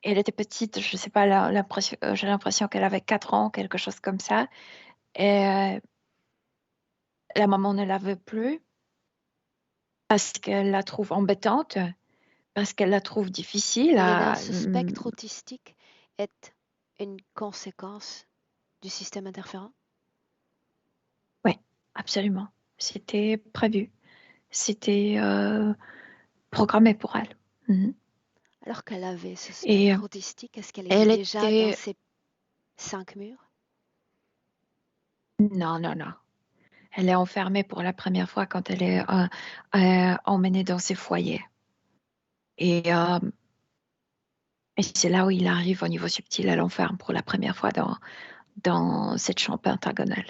Et elle était petite, je sais pas, j'ai l'impression qu'elle avait 4 ans, quelque chose comme ça. Et la maman ne la veut plus parce qu'elle la trouve embêtante, parce qu'elle la trouve difficile Elena, à... ce spectre autistique est une conséquence du système interférent? Oui, absolument. C'était prévu. C'était programmé pour elle. Mhm. Alors qu'elle avait ce Et spectre autistique, est-ce qu'elle était elle déjà dans était... ses 5 murs? Non, non, non. Elle est enfermée pour la première fois quand elle est emmenée dans ses foyers. Et, et c'est là où il arrive au niveau subtil. Elle enferme pour la première fois dans cette chambre pentagonale.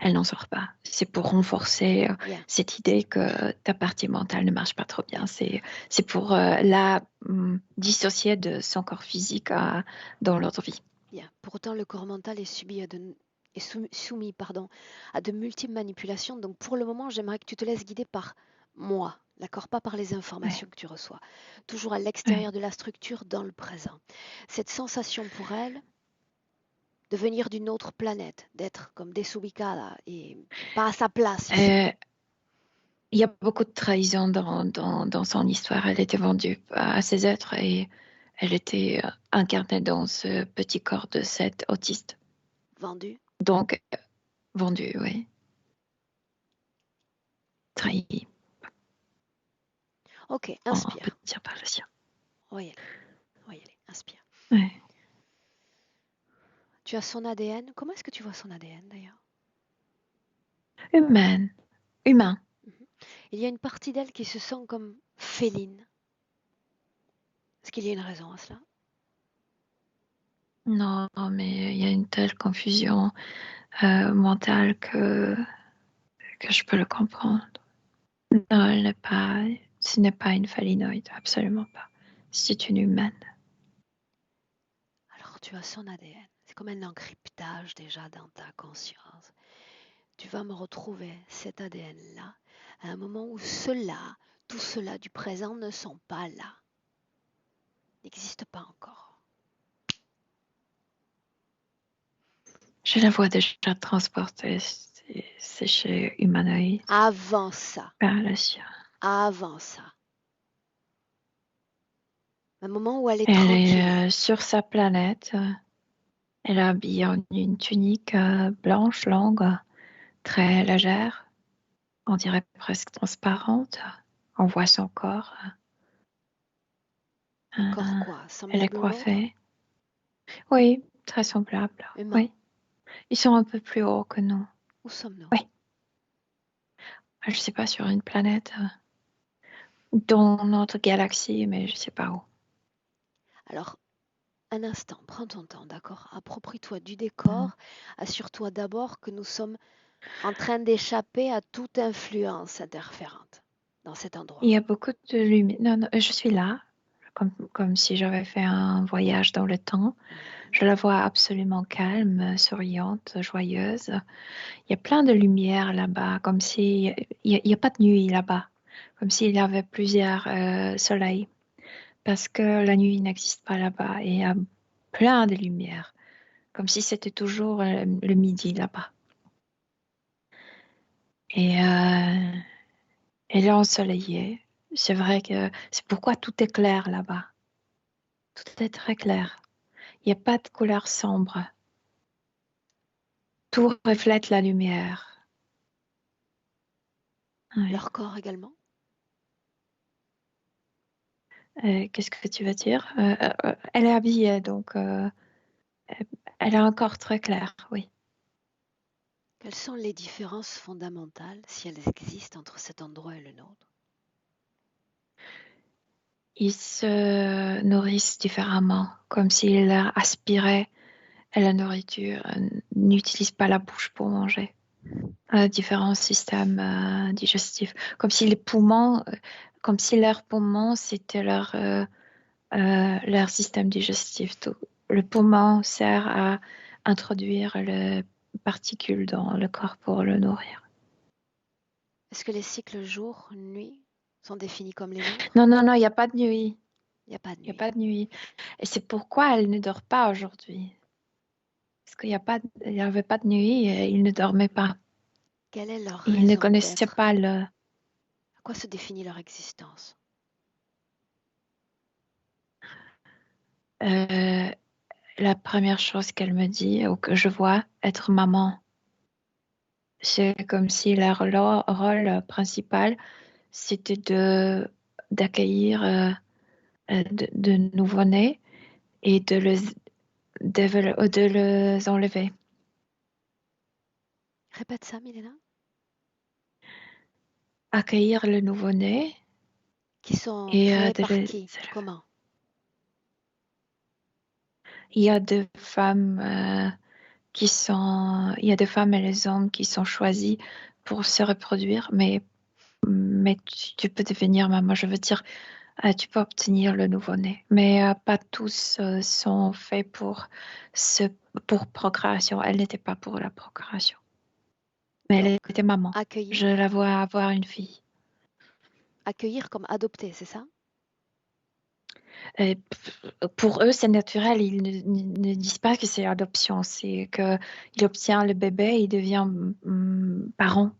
Elle n'en sort pas. C'est pour renforcer Bien, cette idée que ta partie mentale ne marche pas trop bien. C'est pour la dissocier de son corps physique dans l'autre vie. bien. Pour autant, le corps mental est soumis, pardon, à de multiples manipulations. Donc pour le moment, j'aimerais que tu te laisses guider par moi, d'accord? Pas par les informations Ouais, que tu reçois. Toujours à ouais. l'extérieur de la structure, dans le présent. Cette sensation pour elle de venir d'une autre planète, d'être comme desubicada et pas à sa place ici. Il y a beaucoup de trahison dans son histoire. Elle était vendue à ses êtres et elle était incarnée dans ce petit corps de cet autiste. Vendu. Donc, vendue, oui. Trahie, Ok, on peut inspire. dire par le sien. On va y aller. On va y aller. Inspire. Ouais. Tu as son ADN. Comment est-ce que tu vois son ADN d'ailleurs? Humaine, humain. Mhm. Il y a une partie d'elle qui se sent comme féline. Est-ce qu'il y a une raison à cela? Non, mais il y a une telle confusion mentale que je peux le comprendre. Non, elle n'est pas, ce n'est pas une phalinoïde, absolument pas. C'est une humaine. Alors tu as son ADN. C'est comme un encryptage déjà dans ta conscience. Tu vas me retrouver cet ADN-là à un moment où tout cela du présent ne sont pas là, n'existent pas encore. Je la vois déjà transportée, c'est chez Humanoïde, Avant ça, par le sien. avant ça, un moment où elle est Elle tranquille. est sur sa planète. Elle est habillée en une tunique blanche, longue, très légère, on dirait presque transparente. On voit son corps. Un corps Euh, quoi? Elle est Semblable au nôtre? coiffée. Oui, très semblable. Humain. Oui, ils sont un peu plus hauts que nous. Où sommes-nous? Oui, je sais pas, sur une planète, dans notre galaxie, mais je sais pas où. Alors, un instant, prends ton temps, d'accord? Approprie-toi du Mhm. décor. Assure-toi d'abord que nous sommes en train d'échapper à toute influence interférente dans cet Il endroit. y a beaucoup de lumière. Non, non, je suis là, comme si j'avais fait un voyage dans le temps. Mhm. Je la vois absolument calme, souriante, joyeuse. Il y a plein de lumière là-bas, comme si il y a pas de nuit là-bas, comme s'il y avait plusieurs soleils, parce que la nuit n'existe pas là-bas et il y a plein de lumière, comme si c'était toujours le midi là-bas. Et elle est ensoleillée. C'est vrai que c'est pourquoi tout est clair là-bas. Tout est très clair. Il n'y a pas de couleur sombre. Tout reflète la lumière. Ouais. Leur corps également? Qu'est-ce que tu veux dire? Elle est habillée, donc elle a un corps très clair, oui. Quelles sont les différences fondamentales, si elles existent, entre cet endroit et le nôtre? Ils se nourrissent différemment, comme s'ils aspiraient à la nourriture, n'utilisent pas la bouche pour manger. Différents systèmes digestifs, comme si les poumons, comme si leurs poumons, c'était leur système digestif. Donc, le poumon sert à introduire les particules dans le corps pour le nourrir. Est-ce que les cycles jour-nuit sont définis comme les nôtres? Non, non, non, il n'y a pas de nuit. Il n'y a pas de Il n'y a nuit. pas de nuit. Et c'est pourquoi elle ne dort pas aujourd'hui. Parce qu'il n'y avait pas de nuit et ils ne dormaient pas. Quelle est leur Ils ne raison connaissaient d'être? pas À quoi se définit leur existence? la première chose qu'elle me dit ou que je vois être maman. C'est comme si leur rôle principal, c'était d'accueillir de nouveau-nés et de les enlever. Répète ça, Milena. Accueillir le nouveau-né Qui sont et créés de par les qui? élever. Comment? Il y a deux femmes il y a des femmes et les hommes qui sont choisis pour se reproduire, mais tu peux devenir maman. Je veux dire, tu peux obtenir le nouveau-né, mais pas tous sont faits pour procréation. Elle n'était pas pour la procréation, mais elle Donc, était maman. Je accueillir, la vois avoir une fille. accueillir comme adopter, c'est ça? Et pour eux, c'est naturel. Ils ne disent pas que c'est adoption, c'est qu'il obtient le bébé, il devient parent.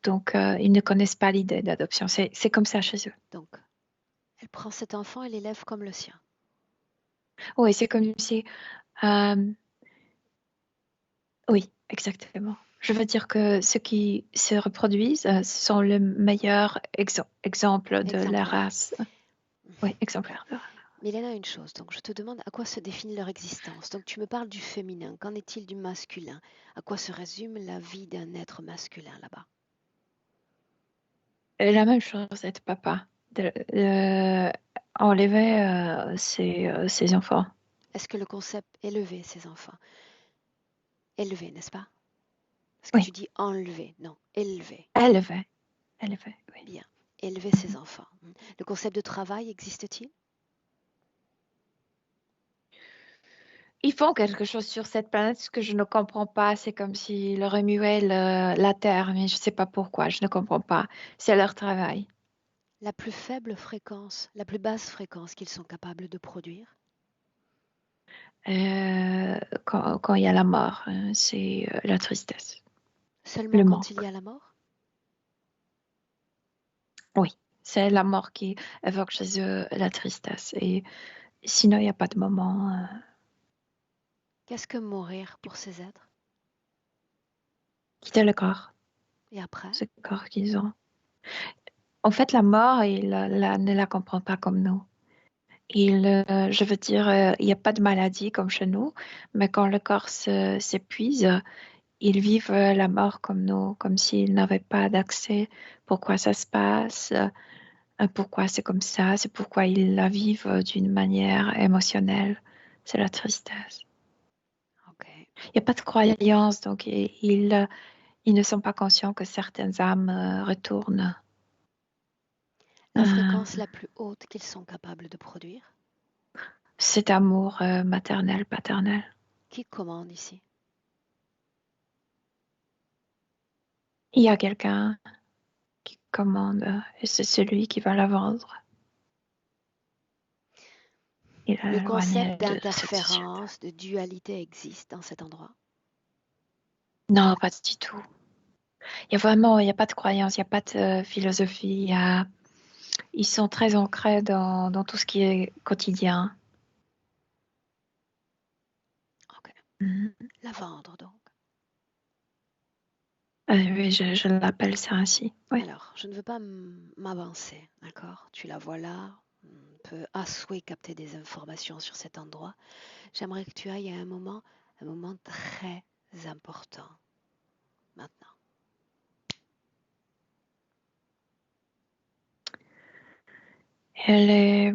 Donc, ils ne connaissent pas l'idée d'adoption. C'est comme ça chez eux. Donc, elle prend cet enfant et l'élève comme le sien. Oui, c'est comme si... euh, oui, exactement. Je veux dire que ceux qui se reproduisent sont le meilleur exemple de la Exemplaire. race. Oui, exemplaire. Milena, une chose, donc je te demande à quoi se définit leur existence. Donc tu me parles du féminin, qu'en est-il du masculin? À quoi se résume la vie d'un être masculin là-bas? Et la même chose, être papa. Enlever ses enfants. Est-ce que le concept élever ses enfants? Élever, n'est-ce pas? Parce que tu Oui, dis enlever, non, élever. élever. Élever, oui. Bien, élever ses Mhm. enfants. Le concept de travail existe-t-il? Ils font quelque chose sur cette planète, ce que je ne comprends pas. C'est comme s'ils remuaient la Terre, mais je ne sais pas pourquoi, je ne comprends pas. C'est leur travail. La plus faible fréquence, la plus basse fréquence qu'ils sont capables de produire? Quand il y a la mort, c'est la tristesse, Seulement le quand il y manque. a la mort? Oui, c'est la mort qui évoque chez eux la tristesse. Et sinon, il n'y a pas de moment. Qu'est-ce que mourir pour ces êtres? Quitter le corps, Et après? ce corps qu'ils ont. En fait, la mort, ne la comprend pas comme nous. Je veux dire, il n'y a pas de maladie comme chez nous, mais quand le corps s'épuise, ils vivent la mort comme nous, comme s'ils n'avaient pas d'accès. Pourquoi ça se passe? Pourquoi c'est comme ça? C'est pourquoi ils la vivent d'une manière émotionnelle. C'est la tristesse. Ok. Il n'y a pas de croyance, donc ils ne sont pas conscients que certaines âmes retournent. La fréquence Euh, la plus haute qu'ils sont capables de produire? Cet amour maternel, paternel. Qui commande ici? Il y a quelqu'un qui commande et c'est celui qui va la vendre. Il a Le éloigné concept de cette société. d'interférence, de dualité existe dans cet endroit. Non, pas du tout. Il n'y a pas de croyance, il n'y a pas de philosophie. Ils sont très ancrés dans tout ce qui est quotidien. Ok. Mhm. La vendre donc. Oui, je l'appelle ça ainsi. Oui. Alors, je ne veux pas m'avancer, d'accord? Tu la vois là, on peut à souhait capter des informations sur cet endroit. J'aimerais que tu ailles à un moment très important maintenant. Elle est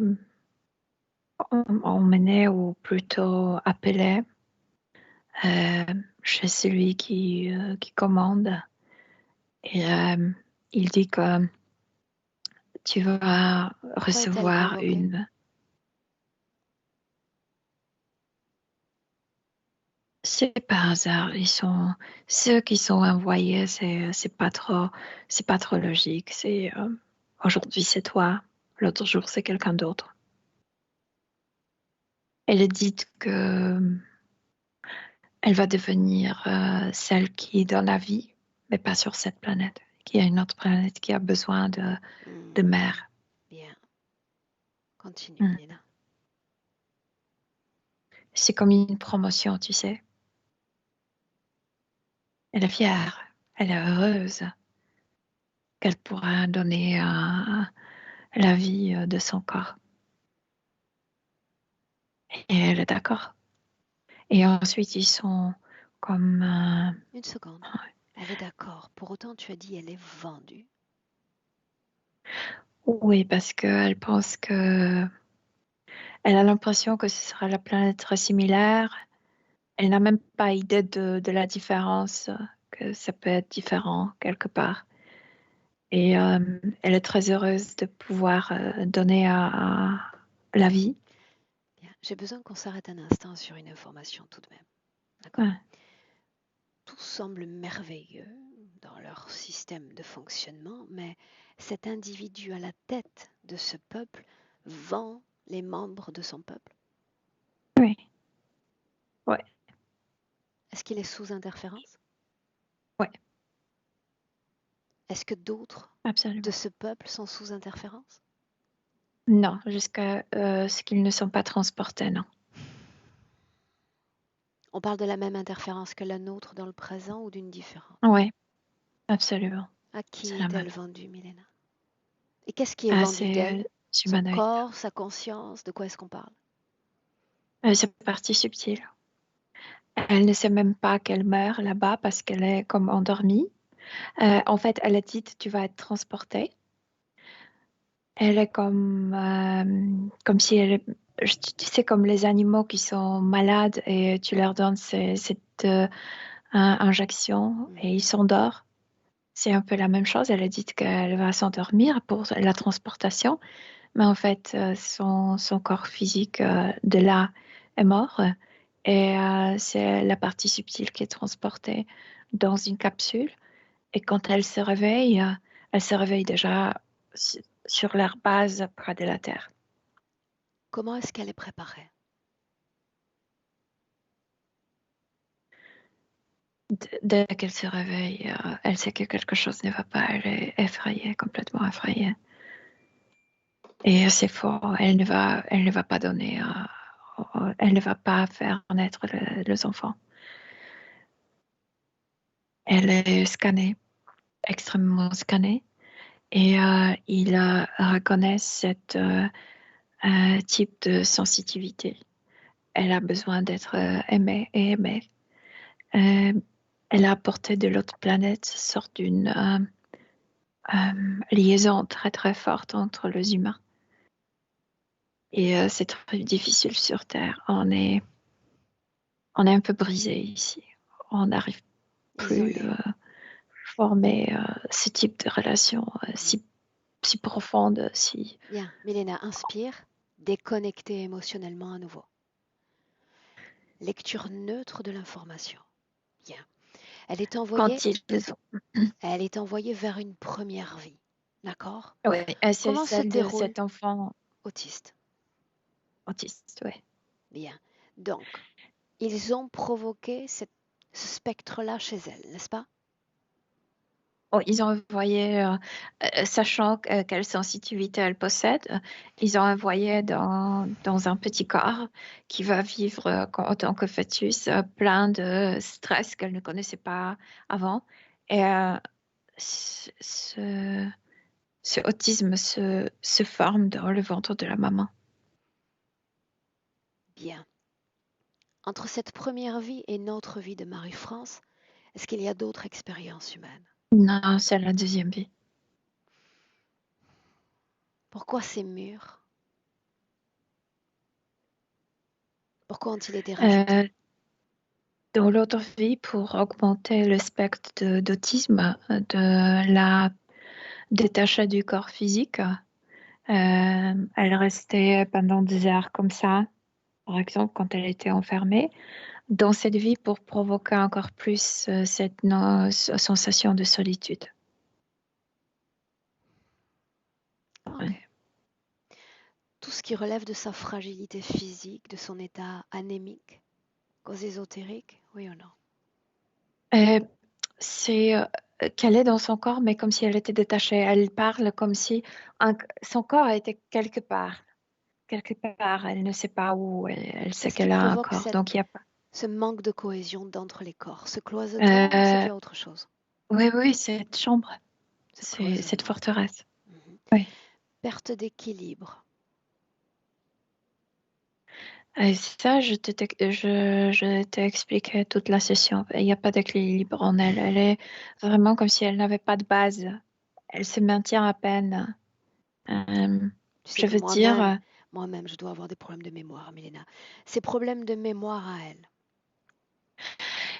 emmenée ou plutôt appelée euh, chez celui qui commande. Et il dit que tu vas Pourquoi est-elle recevoir convoquée? une. C'est par hasard. Ceux qui sont envoyés, c'est pas trop logique. Aujourd'hui c'est toi, l'autre jour c'est quelqu'un d'autre. Elle dit que elle va devenir celle qui donne la vie, mais pas sur cette planète. Qu'il y a une autre planète qui a besoin de mère. Bien. Continue, Mm. Milena. C'est comme une promotion, tu sais. Elle est fière, elle est heureuse qu'elle pourra donner la vie de son corps. Et elle est d'accord. Et ensuite, ils sont comme... Une seconde. Elle est d'accord. Pour autant, tu as dit elle est vendue. Oui, parce qu'elle pense que... Elle a l'impression que ce sera la planète très similaire. Elle n'a même pas idée de la différence, que ça peut être différent quelque part. Et elle est très heureuse de pouvoir donner à la vie. Bien. J'ai besoin qu'on s'arrête un instant sur une information tout de même. D'accord? Ouais. Tout semble merveilleux dans leur système de fonctionnement, mais cet individu à la tête de ce peuple vend les membres de son peuple. Oui. Ouais. Est-ce qu'il est sous interférence? Ouais. Est-ce que d'autres Absolument. de ce peuple sont sous interférence? Non, jusqu'à ce qu'ils ne sont pas transportés, non. On parle de la même interférence que la nôtre dans le présent ou d'une différente? Oui, absolument. À C'est qui la même. est-elle vendue, Milena? Et qu'est-ce qui est Ah, vendu c'est d'elle? Son humanoïde. corps, sa conscience, de quoi est-ce qu'on parle? C'est partie subtile. Elle ne sait même pas qu'elle meurt là-bas parce qu'elle est comme endormie. En fait, elle a dit tu vas être transportée. Elle est comme si elle est, tu sais, comme les animaux qui sont malades et tu leur donnes cette injection et ils s'endorment. C'est un peu la même chose. Elle a dit qu'elle va s'endormir pour la transportation, mais en fait, son corps physique de là est mort et c'est la partie subtile qui est transportée dans une capsule. Et quand elle se réveille déjà sur leur base près de la Terre. Comment est-ce qu'elle est préparée? Dès qu'elle se réveille, elle sait que quelque chose ne va pas. Elle est effrayée, complètement effrayée. Et c'est fort. Elle ne va pas donner. Elle ne va pas faire naître les enfants. Elle est scannée, extrêmement scannée, et ils reconnaissent cet type de sensitivité. Elle a besoin d'être aimée et aimée. Euh, elle a apporté de l'autre planète sorte d'une liaison très très forte entre les humains. Et c'est très difficile sur Terre. On est un peu brisé ici. On n'arrive plus Isolée. à former ce type de relation si profonde. Si... Bien, Milena, inspire, déconnectée émotionnellement à nouveau. Lecture neutre de l'information. Bien. Elle est envoyée, Quand ils... elle est envoyée vers une première vie. D'accord? Oui, c'est Comment se celle de déroule cet enfant autiste? autiste, oui. Bien. Donc, ils ont provoqué ce spectre-là chez elle, n'est-ce pas? Oh, ils ont envoyé, sachant quelle sensitivité elle possède, ils ont envoyé dans un petit corps qui va vivre en tant que fœtus plein de stress qu'elle ne connaissait pas avant. Et ce, ce autisme se forme dans le ventre de la maman. Bien. Entre cette première vie et notre vie de Marie-France, est-ce qu'il y a d'autres expériences humaines? Non, c'est la deuxième vie. Pourquoi ces murs? Pourquoi ont-ils été rajoutés? Dans l'autre vie, pour augmenter le spectre d'autisme, de la détacher du corps physique, elle restait pendant des heures comme ça, par exemple quand elle était enfermée, dans cette vie pour provoquer encore plus cette sensation de solitude. Ok. Ouais. Tout ce qui relève de sa fragilité physique, de son état anémique, Cause ésotérique, oui ou non? Euh, c'est qu'elle est dans son corps, mais comme si elle était détachée. Elle parle comme si son corps était quelque part. Quelque part, elle ne sait pas où, elle sait Qu'est-ce qui qu'elle a un provoque corps. Donc, il y a pas. ce manque de cohésion d'entre les corps? Ce cloisonnement ou c'est dû Euh, à autre chose? oui, oui, cette chambre, Ce c'est cette cloisonnement. forteresse. Mhm. Oui. Perte d'équilibre. Ça, je t'ai expliqué toute la session. Il n'y a pas d'équilibre en elle. Elle est vraiment comme si elle n'avait pas de base. Elle se maintient à peine. Euh, Tu sais je que veux dire, moi-même, je dois avoir des problèmes de mémoire, Milena. Ces problèmes de mémoire à elle.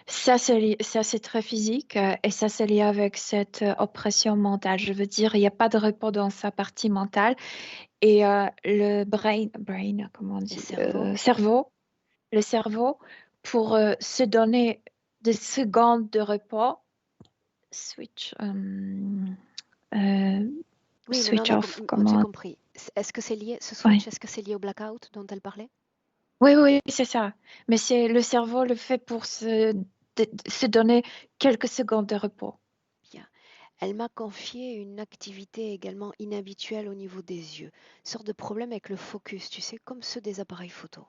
ça c'est très physique et ça c'est lié avec cette oppression mentale. Je veux dire, il n'y a pas de repos dans sa partie mentale et le brain, comment on Les dit, cerveaux, le cerveau, pour se donner des secondes de repos, switch, euh, oui, non, mais switch off, j'ai comment, compris. Est-ce que c'est lié, ce ouais. switch, est-ce que c'est lié au blackout dont elle parlait? Oui, oui, c'est ça. Mais c'est le cerveau le fait pour se donner quelques secondes de repos. Bien. Elle m'a confié une activité également inhabituelle au niveau des yeux. Une sorte de problème avec le focus, tu sais, comme ceux des appareils photo.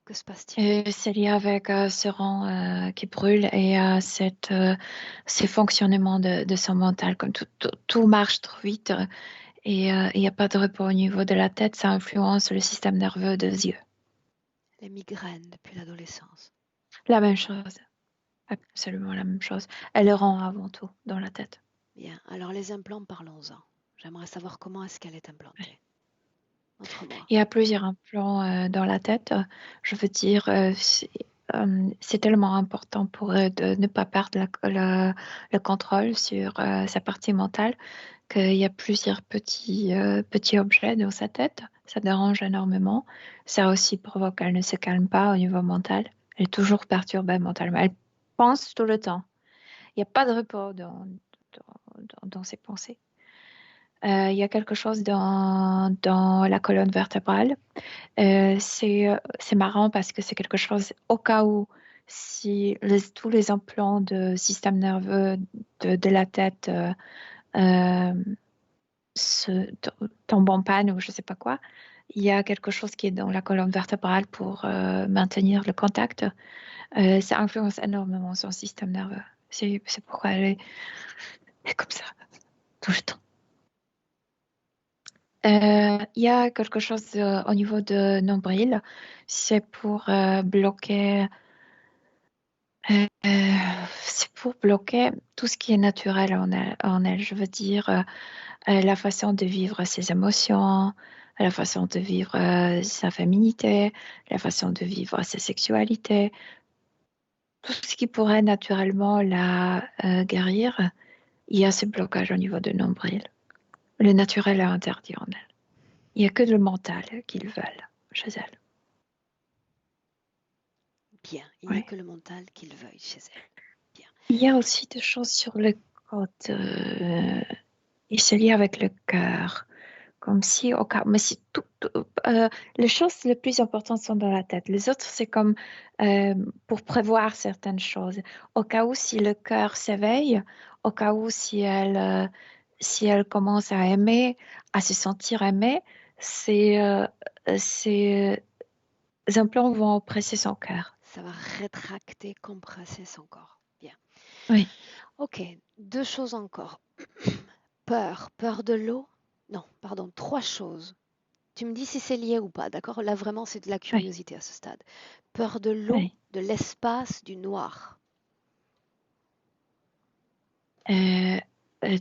Que se passe-t-il? C'est lié avec ce rang qui brûle et ces fonctionnements de son mental. Comme tout marche trop vite et il n'y a pas de repos au niveau de la tête, ça influence le système nerveux des yeux. Les migraines depuis l'adolescence. La même chose, absolument la même chose. Elle le rend avant tout dans la tête. Bien, alors les implants, parlons-en. J'aimerais savoir comment est-ce qu'elle est implantée. Montre-moi. Il y a plusieurs implants dans la tête. Je veux dire, c'est tellement important pour eux de ne pas perdre le contrôle sur sa partie mentale qu'il y a plusieurs petits objets dans sa tête. Ça dérange énormément. Ça aussi provoque qu'elle ne se calme pas au niveau mental. Elle est toujours perturbée mentalement. Elle pense tout le temps. Il n'y a pas de repos dans ses pensées. Il y a quelque chose dans la colonne vertébrale. C'est marrant parce que c'est quelque chose au cas où si tous les implants de système nerveux de la tête euh, tombent en panne ou je sais pas quoi, il y a quelque chose qui est dans la colonne vertébrale pour maintenir le contact. Ça influence énormément son système nerveux. C'est pourquoi elle est comme ça tout le temps. Il y a quelque chose au niveau de nombril. C'est pour bloquer. C'est pour bloquer tout ce qui est naturel en elle. Je veux dire, la façon de vivre ses émotions, la façon de vivre sa féminité, la façon de vivre sa sexualité, tout ce qui pourrait naturellement la guérir. Il y a ce blocage au niveau de nombril. Le naturel est interdit en elle. Il n'y a que le mental qu'ils veulent chez elle. Bien, il n'y a Oui. que le mental qu'il veuille chez elle. Bien. Il y a aussi des choses sur le côté. Il se lie avec le cœur. Comme si, au cas, mais c'est les choses les plus importantes sont dans la tête. Les autres, c'est comme pour prévoir certaines choses. Au cas où, si le cœur s'éveille, au cas où, si elle commence à aimer, à se sentir aimée, ces implants vont presser son cœur. Ça va rétracter, compresser son corps. Bien. Oui, Ok, deux choses encore. Peur de l'eau? Non, pardon, trois choses. Tu me dis si c'est lié ou pas, d'accord? Là, vraiment, c'est de la oui, curiosité à ce stade. Peur de l'eau, oui. de l'espace, du noir. Euh,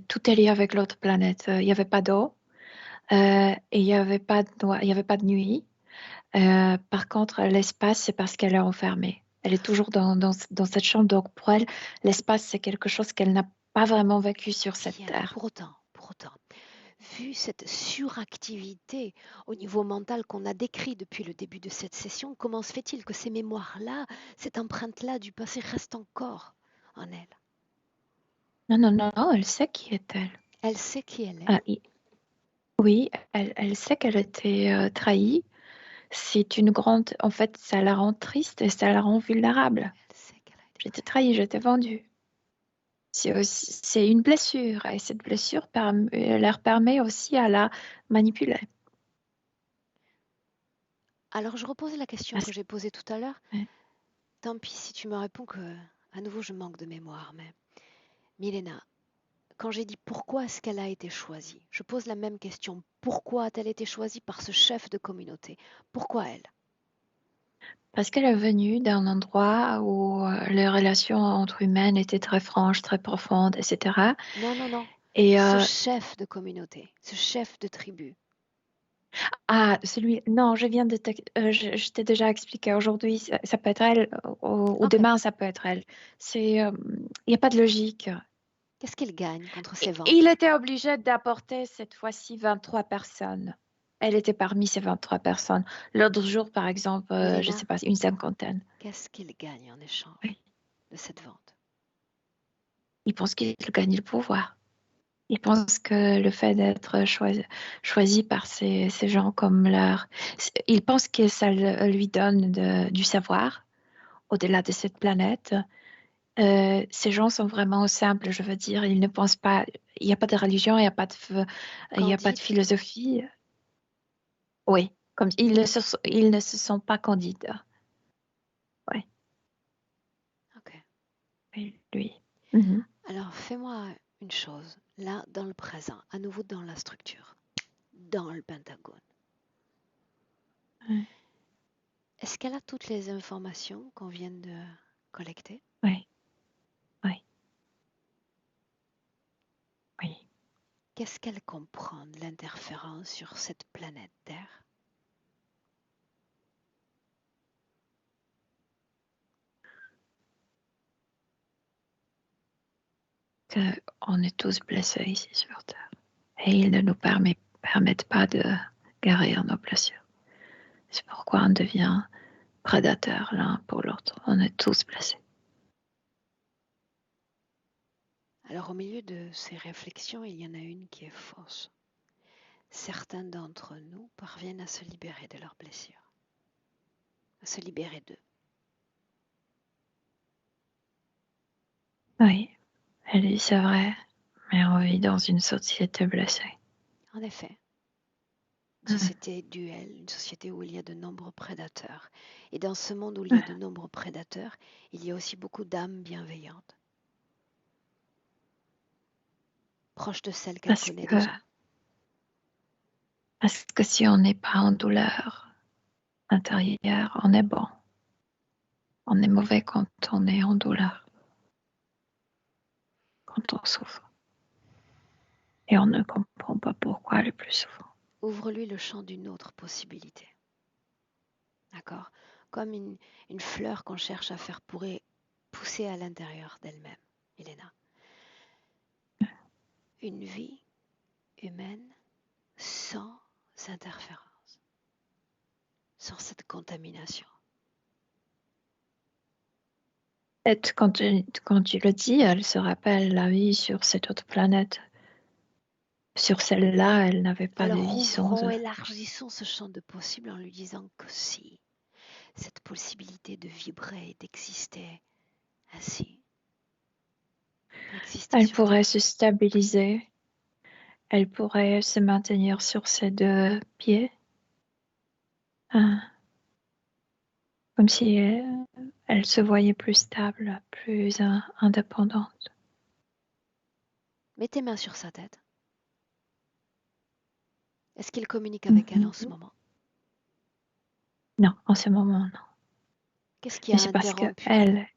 Tout est lié avec l'autre planète. Il n'y avait pas d'eau et il n'y avait pas il y avait pas de nuit. Par contre, l'espace, c'est parce qu'elle est enfermée. Elle est toujours dans cette chambre. Donc, pour elle, l'espace, c'est quelque chose qu'elle n'a pas vraiment vécu sur cette Bien, terre. pour autant, vu cette suractivité au niveau mental qu'on a décrit depuis le début de cette session, comment se fait-il que ces mémoires-là, cette empreinte-là du passé reste encore en elle? Non, non, non, non, elle sait qui est-elle. Elle sait qui elle est. Ah, oui, elle sait qu'elle était trahie. c'est une grande... En fait, ça la rend triste et ça la rend vulnérable. Elle sait qu'elle a été Je t'ai trahi. trahi, je t'ai vendu. C'est une blessure et cette blessure leur permet aussi à la manipuler. Alors je repose la question que Parce- j'ai posée tout à l'heure. Ouais. Tant pis si tu me réponds que, à nouveau, je manque de mémoire, mais Milena, quand j'ai dit pourquoi est-ce qu'elle a été choisie, je pose la même question. Pourquoi a-t-elle été choisie par ce chef de communauté? Pourquoi elle? Parce qu'elle est venue d'un endroit où les relations entre humaines étaient très franches, très profondes, etc. Non, non, non. Et Ce chef de communauté, ce chef de tribu. celui, non, je viens de, je t'ai déjà expliqué. Aujourd'hui, ça peut être elle, ou Ok. demain, ça peut être elle. Il n'y a pas de logique. Qu'est-ce qu'il gagne contre ces Et il ventes? était obligé d'apporter cette fois-ci 23 personnes. Elle était parmi ces 23 personnes. L'autre jour, par exemple, je ne Milena, sais pas, une cinquantaine. qu'est-ce qu'il gagne en échange Oui. de cette vente? Il pense qu'il gagne le pouvoir. Il pense que le fait d'être choisi par ces gens comme leur... Il pense que ça lui donne du savoir au-delà de cette planète. Ces gens sont vraiment simples, je veux dire. Ils ne pensent pas... Il n'y a pas de religion, il y a pas de Candide? philosophie. Oui, comme ils ne se sont pas candides. Ouais, Ok. oui, lui. Mhm. Alors fais-moi une chose, là, dans le présent, à nouveau dans la structure, dans le Pentagone. Ouais, Est-ce qu'elle a toutes les informations qu'on vient de collecter? ouais, ouais, oui. Qu'est-ce qu'elle comprend de l'interférence sur cette planète Terre? On est tous blessés ici sur Terre. Et ils ne nous permettent pas de guérir nos blessures. C'est pourquoi on devient prédateur l'un pour l'autre. On est tous blessés. Alors au milieu de ces réflexions, il y en a une qui est fausse. Certains d'entre nous parviennent à se libérer de leurs blessures, à se libérer d'eux. Oui, elle dit c'est vrai, mais on vit dans une société blessée. En effet, une Mhm. société duelle, une société où il y a de nombreux prédateurs. Et dans ce monde où il y a de nombreux prédateurs, il y a aussi beaucoup d'âmes bienveillantes, proches de celles qu'elle Parce connaît que, déjà. parce que si on n'est pas en douleur intérieure, on est bon. On est mauvais quand on est en douleur, quand on souffre. Et on ne comprend pas pourquoi le plus souvent. Ouvre-lui le champ d'une autre possibilité. D'accord? Comme une fleur qu'on cherche à faire pousser à l'intérieur d'elle-même, Elena. Une vie humaine sans interférence, sans cette contamination. Et quand tu le dis, elle se rappelle la vie sur cette autre planète. Sur celle-là, elle n'avait pas de Alors vie sans ouvrons, eux. élargissons ce champ de possible en lui disant que si, cette possibilité de vibrer et d'exister ainsi peut exister Elle sur pourrait Terre. se stabiliser, elle pourrait se maintenir sur ses deux pieds, hein, comme si elle se voyait plus stable, plus indépendante. Mets tes mains sur sa tête. Est-ce qu'il communique avec elle en ce Mhm. moment? Non, en ce moment, non. Qu'est-ce qui Mais a c'est parce que interrompu la elle,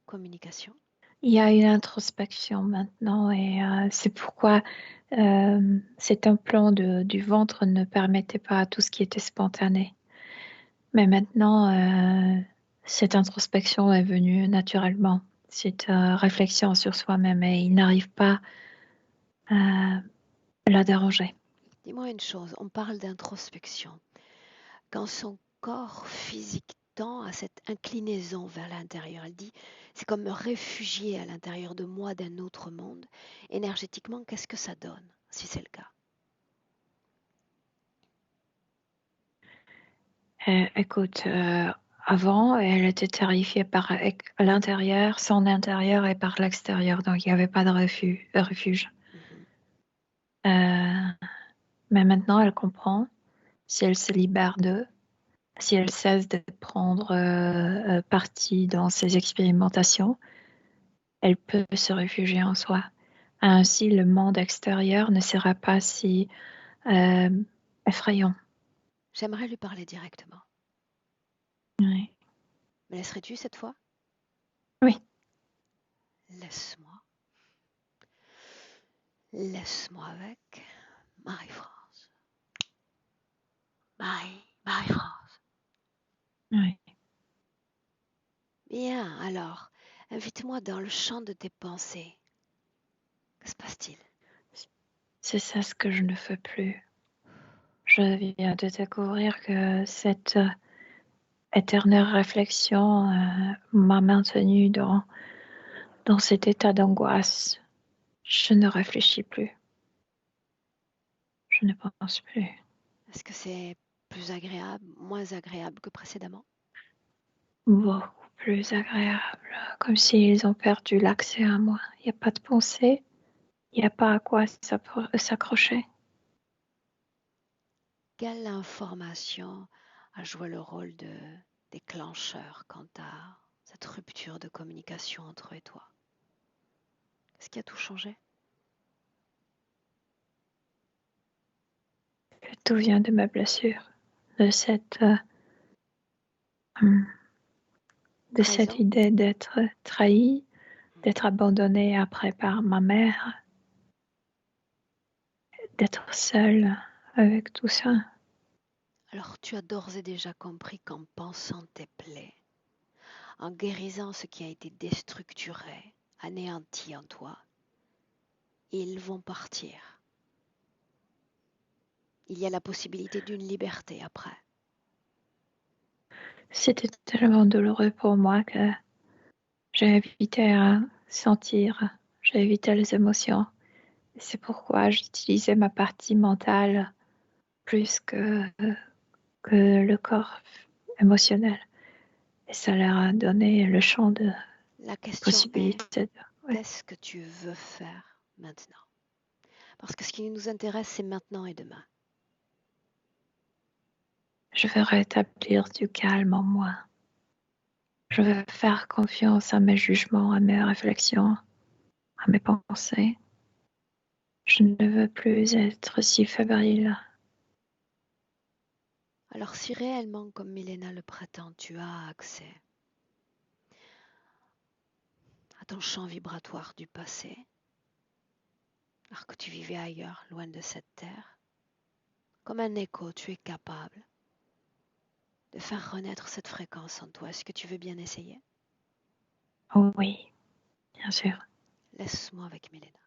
communication? il y a une introspection maintenant et c'est pourquoi cet implant du ventre ne permettait pas tout ce qui était spontané. Mais maintenant, cette introspection est venue naturellement, cette réflexion sur soi-même et il n'arrive pas à la déranger. Dis-moi une chose, on parle d'introspection. Quand son corps physique tend à cette inclinaison vers l'intérieur, elle dit, c'est comme me réfugier à l'intérieur de moi d'un autre monde. Énergétiquement, qu'est-ce que ça donne, si c'est le cas? Écoute, avant, elle était terrifiée par l'intérieur, son intérieur et par l'extérieur, donc il n'y avait pas de refuge. Mhm. Mais maintenant, elle comprend, si elle se libère d'eux, si elle cesse de prendre parti dans ses expérimentations, elle peut se réfugier en soi. Ainsi, le monde extérieur ne sera pas si effrayant. J'aimerais lui parler directement. Oui. Me laisserais-tu cette fois? Oui. Laisse-moi. Laisse-moi avec Marie-France. Marie-France. Oui. Bien, alors, invite-moi dans le champ de tes pensées. Que se passe-t-il? C'est ça ce que je ne fais plus. Je viens de découvrir que cette éternelle réflexion m'a maintenue dans cet état d'angoisse. Je ne réfléchis plus. Je ne pense plus. Est-ce que c'est plus agréable, moins agréable que précédemment? Beaucoup plus agréable. Comme s'ils ont perdu l'accès à moi. Il n'y a pas de pensée. Il n'y a pas à quoi s'accrocher. Quelle information a joué le rôle de déclencheur quant à cette rupture de communication entre eux et toi? Qu'est-ce qui a tout changé? Tout vient de ma blessure. De cette, de cette Trahison? idée d'être trahi, d'être abandonnée après par ma mère, d'être seule avec tout ça. Alors tu as d'ores et déjà compris qu'en pansant tes plaies, en guérissant ce qui a été déstructuré, anéanti en toi, ils vont partir. Il y a la possibilité d'une liberté après. C'était tellement douloureux pour moi que j'ai évité à sentir, j'ai évité les émotions. C'est pourquoi j'utilisais ma partie mentale plus que le corps émotionnel. Et ça leur a donné le champ de La question est, possibilités. Ouais. qu'est-ce que tu veux faire maintenant? Parce que ce qui nous intéresse, c'est maintenant et demain. Je veux rétablir du calme en moi. Je veux faire confiance à mes jugements, à mes réflexions, à mes pensées. Je ne veux plus être si fébrile. Alors si réellement, comme Milena le prétend, tu as accès à ton champ vibratoire du passé, alors que tu vivais ailleurs, loin de cette terre, comme un écho, tu es capable de faire renaître cette fréquence en toi. Est-ce que tu veux bien essayer? Oh oui, bien sûr. Laisse-moi avec Milena.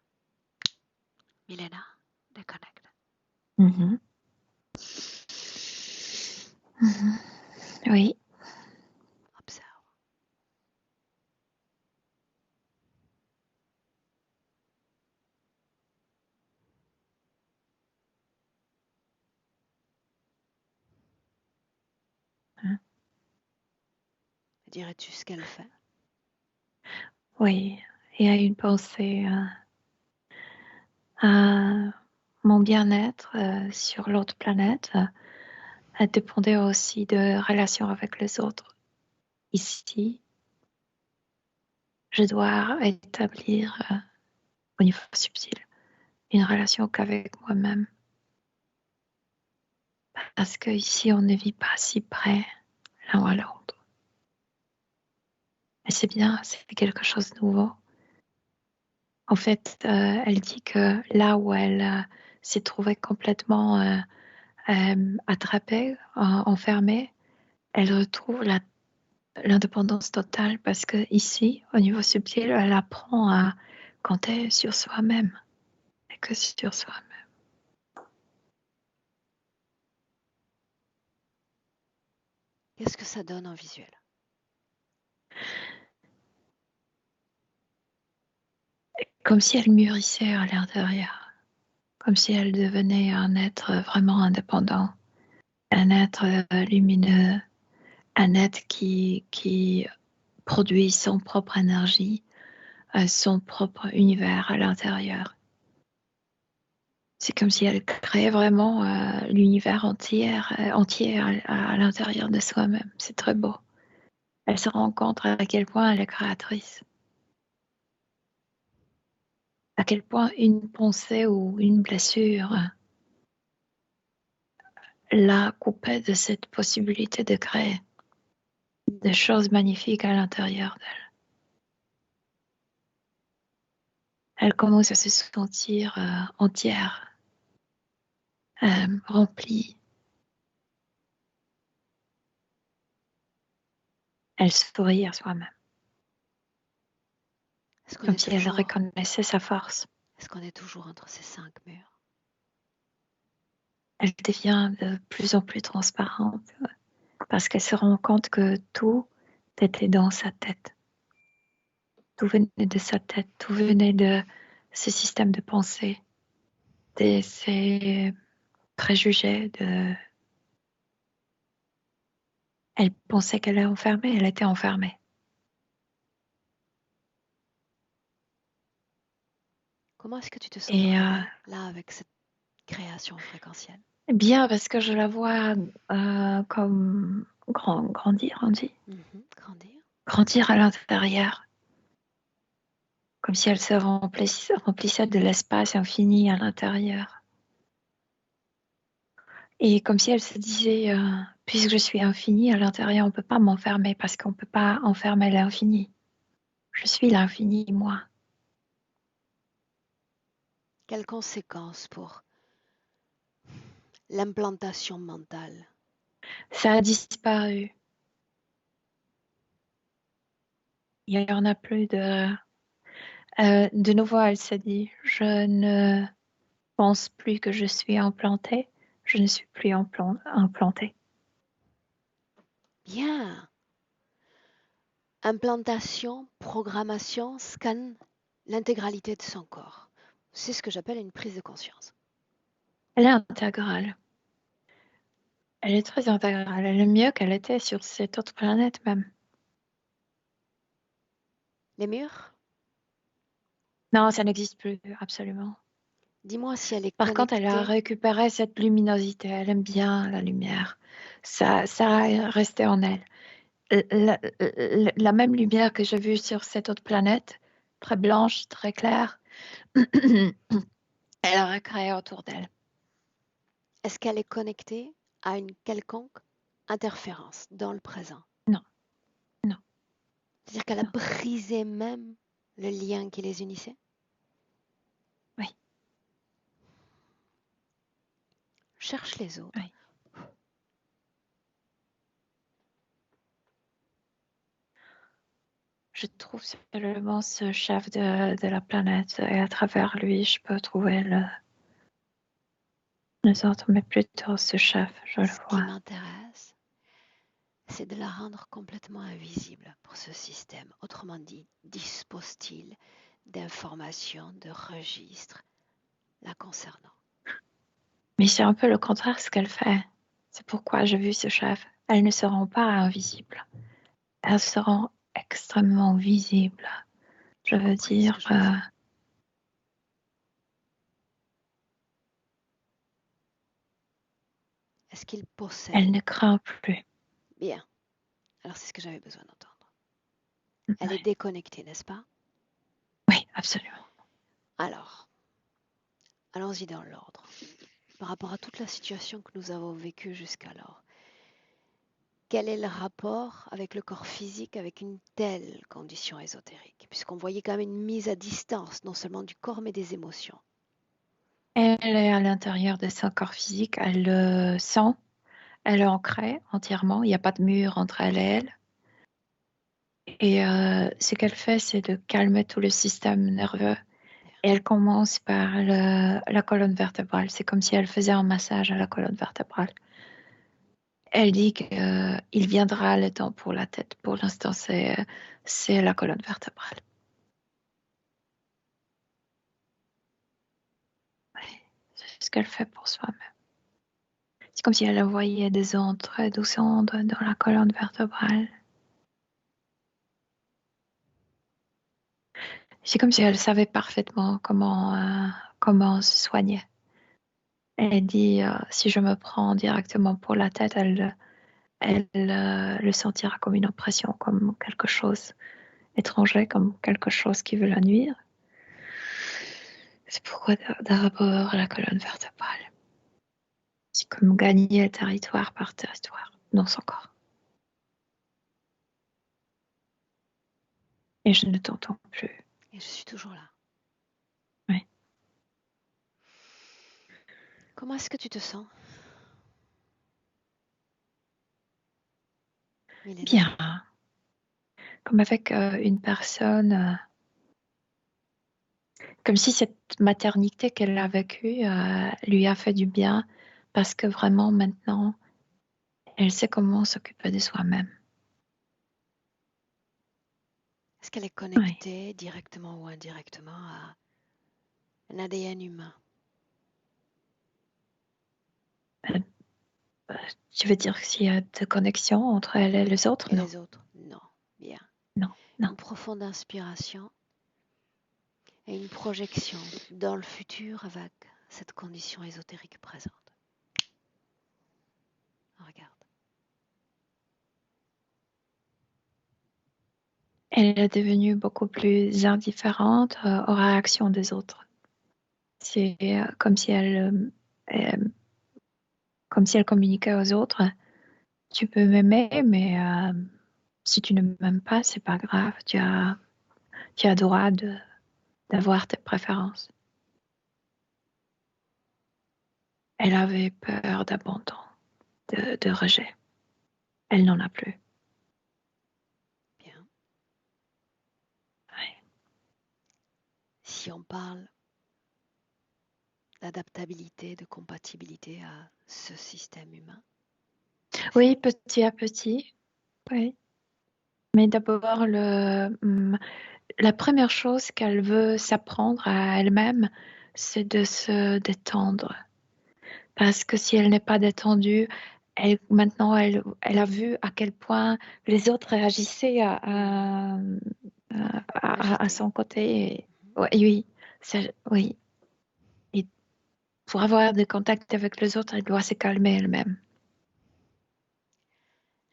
Milena, déconnecte. Mhm. Mhm. Oui. Observe. Hein. Dirais-tu ce qu'elle fait? Oui, il y a une pensée à mon bien-être sur l'autre planète dépendait aussi de relations avec les autres. Ici, je dois établir au niveau subtil une relation qu'avec moi-même. Parce qu'ici, on ne vit pas si près l'un à l'autre. Et c'est bien, c'est quelque chose de nouveau. En fait, elle dit que là où elle s'est trouvée complètement attrapée, enfermée, elle retrouve l'indépendance totale parce que ici, au niveau subtil, elle apprend à compter sur soi-même et que sur soi-même. Qu'est-ce que ça donne en visuel? Comme si elle mûrissait à l'intérieur, comme si elle devenait un être vraiment indépendant un être lumineux, un être qui produit son propre énergie, son propre univers à l'intérieur. C'est comme si elle créait vraiment l'univers entier à l'intérieur de soi-même. C'est très beau. Elle se rend compte à quel point elle est créatrice. À quel point une pensée ou une blessure l'a coupée de cette possibilité de créer des choses magnifiques à l'intérieur d'elle. Elle commence à se sentir entière, remplie. Elle sourit à soi-même, Est-ce qu'on comme est si elle toujours, reconnaissait sa force. est-ce qu'on est toujours entre ces 5 murs? Elle devient de plus en plus transparente parce qu'elle se rend compte que tout était dans sa tête. Tout venait de sa tête, tout venait de ce système de pensée, de ses préjugés. Elle pensait qu'elle est enfermée, elle était enfermée. Comment est-ce que tu te sens Et là avec cette création fréquentielle? bien, parce que je la vois comme grandir, on dit. Grandir. Grandir à l'intérieur, comme si elle se remplissait de l'espace infini à l'intérieur. Et comme si elle se disait, puisque je suis infinie à l'intérieur, on ne peut pas m'enfermer parce qu'on ne peut pas enfermer l'infini. Je suis l'infini, moi. Quelles conséquences pour l'implantation mentale? Ça a disparu. Il n'y en a plus de nouveau, elle s'est dit, je ne pense plus que je suis implantée. Je ne suis plus implantée. Bien. Implantation, programmation, scanne l'intégralité de son corps. C'est ce que j'appelle une prise de conscience. Elle est intégrale. Elle est très intégrale. Elle est mieux qu'elle était sur cette autre planète même. Les murs? Non, ça n'existe plus, absolument. Dis-moi si elle est Par contre, elle a connectée. récupéré cette luminosité. Elle aime bien la lumière. Ça a resté en elle. La même lumière que j'ai vue sur cette autre planète, très blanche, très claire, elle a recréé autour d'elle. Est-ce qu'elle est connectée à une quelconque interférence dans le présent? Non, non, C'est-à-dire qu'elle a non. brisé même le lien qui les unissait? Oui, Cherche les autres. oui. Je trouve seulement ce chef de la planète et à travers lui, je peux trouver les autres, mais plutôt ce chef, je le Ce qui vois. m'intéresse, c'est de la rendre complètement invisible pour ce système. Autrement dit, dispose-t-il d'informations, de registres la concernant? Mais c'est un peu le contraire ce qu'elle fait. C'est pourquoi j'ai vu ce chef. Elle ne se rend pas invisible. Elle se rend extrêmement visible. Je J'ai veux compris ce que dire, je veux dire. Est-ce qu'il elle possède? ne craint plus. Bien. Alors c'est ce que j'avais besoin d'entendre. Elle est Oui, déconnectée, n'est-ce pas? oui, absolument. Alors, allons-y dans l'ordre. Par rapport à toute la situation que nous avons vécue jusqu'alors, quel est le rapport avec le corps physique avec une telle condition ésotérique? Puisqu'on voyait quand même une mise à distance, non seulement du corps, mais des émotions. Elle est à l'intérieur de son corps physique. Elle le sent. Elle est ancrée entièrement. Il n'y a pas de mur entre elle et elle. Et ce qu'elle fait, c'est de calmer tout le système nerveux. Et elle commence par la colonne vertébrale. C'est comme si elle faisait un massage à la colonne vertébrale. Elle dit qu'il viendra le temps pour la tête. Pour l'instant, c'est la colonne vertébrale. Ouais, c'est ce qu'elle fait pour soi-même. C'est comme si elle envoyait des ondes, très douces ondes dans la colonne vertébrale. C'est comme si elle savait parfaitement comment se soigner. Elle dit, si je me prends directement pour la tête, elle le sentira comme une oppression, comme quelque chose étranger, comme quelque chose qui veut la nuire. C'est pourquoi d'abord la colonne vertébrale. C'est comme gagner territoire par territoire dans son corps. Et je ne t'entends plus. Et je suis toujours là. Oui. Comment est-ce que tu te sens, Milena? Bien. Comme avec une personne, comme si cette maternité qu'elle a vécue lui a fait du bien, parce que vraiment maintenant, elle sait comment s'occuper de soi-même. Est-ce qu'elle est Oui. connectée directement ou indirectement à un ADN humain? Tu veux dire s'il y a de connexion entre elle et les autres? Et Non. les autres? Non. Bien. Non, non. Une profonde inspiration et une projection dans le futur avec cette condition ésotérique présente. Regarde. Elle est devenue beaucoup plus indifférente aux réactions des autres. C'est comme si comme si elle communiquait aux autres. Tu peux m'aimer, mais si tu ne m'aimes pas, c'est pas grave. Tu as droit d'avoir tes préférences. Elle avait peur d'abandon, de rejet. Elle n'en a plus. Bien. Ouais. Si on parle d'adaptabilité, de compatibilité à ce système humain. Oui, petit à petit. Oui. Mais d'abord, la première chose qu'elle veut s'apprendre à elle-même, c'est de se détendre. Parce que si elle n'est pas détendue, maintenant, elle a vu à quel point les autres réagissaient à son côté. Oui, oui, oui. Et pour avoir des contacts avec les autres, elle doit se calmer elle-même.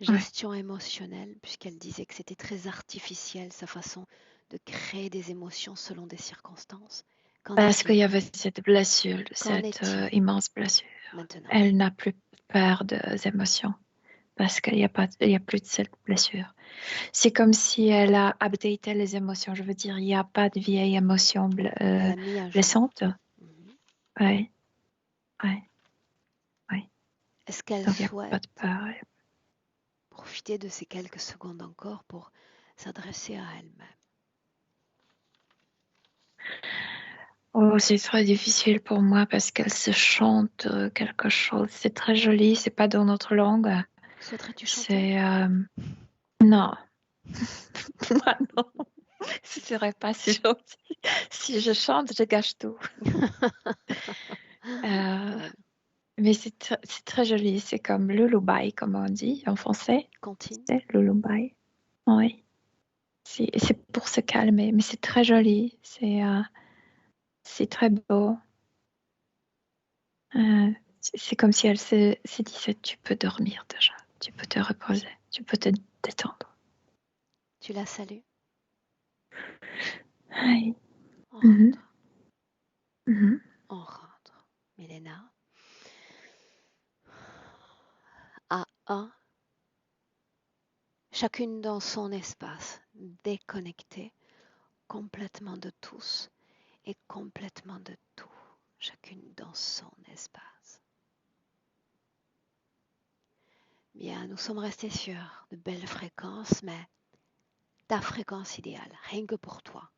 Ouais. Gestion émotionnelle, puisqu'elle disait que c'était très artificiel sa façon de créer des émotions selon des circonstances. Parce qu'il y avait cette blessure, Qu'en cette est-il immense blessure. maintenant? Elle n'a plus peur des émotions parce qu'il n'y a plus de cette blessure. C'est comme si elle a updaté les émotions. Je veux dire, il n'y a pas de vieilles émotions Elle a mis à jour. blessantes. Mhm. Oui, oui, oui. Est-ce qu'elle Donc il n'y a pas souhaite de peur. profiter de ces quelques secondes encore pour s'adresser à elle-même? Oh, c'est très difficile pour moi parce qu'elle se chante quelque chose. C'est très joli, c'est pas dans notre langue. Souhaiterais-tu chanter? C'est non, moi non, ce serait pas si gentil. Si je chante, je gâche tout. Euh, mais c'est très joli. C'est comme lullaby, comme on dit en français. Continue. C'est lullaby. Oui. C'est pour se calmer, mais c'est très joli. C'est très beau. C'est comme si elle se disait, tu peux dormir déjà, tu peux te reposer, tu peux te détendre. Tu la salues? Oui. On Mhm. rentre. Mhm. On rentre. Milena. À un, chacune dans son espace, déconnectée complètement de tous et complètement de tout, chacune dans son espace. Bien, nous sommes restés sur de belles fréquences, mais ta fréquence idéale, rien que pour toi,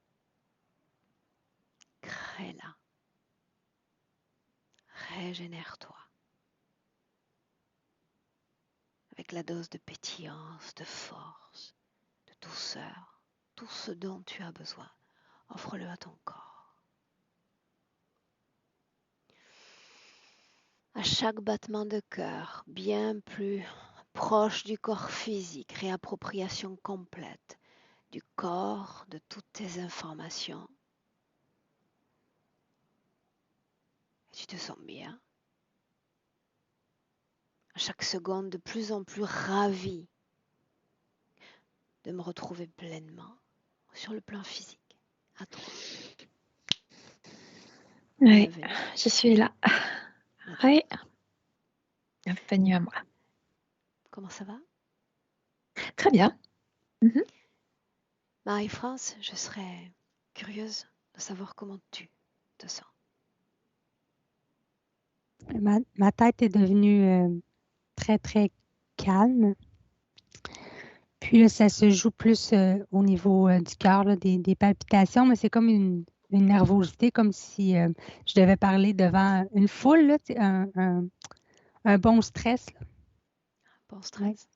crée-la, régénère-toi avec la dose de pétillance, de force, de douceur, tout ce dont tu as besoin. Offre-le à ton corps. À chaque battement de cœur, bien plus proche du corps physique, réappropriation complète du corps, de toutes tes informations. Tu te sens bien. À chaque seconde, de plus en plus ravi de me retrouver pleinement sur le plan physique. À toi. Oui, Bienvenue. je suis là. Oui, bienvenue à moi. Comment ça va? Très bien. Mhm. Marie-France, je serais curieuse de savoir comment tu te sens. Ma tête est devenue très, très calme. Puis là, ça se joue plus au niveau du cœur, là, des palpitations, mais c'est comme une nervosité, comme si je devais parler devant une foule, là, tu sais, un bon stress, là. Bon Ouais. stress.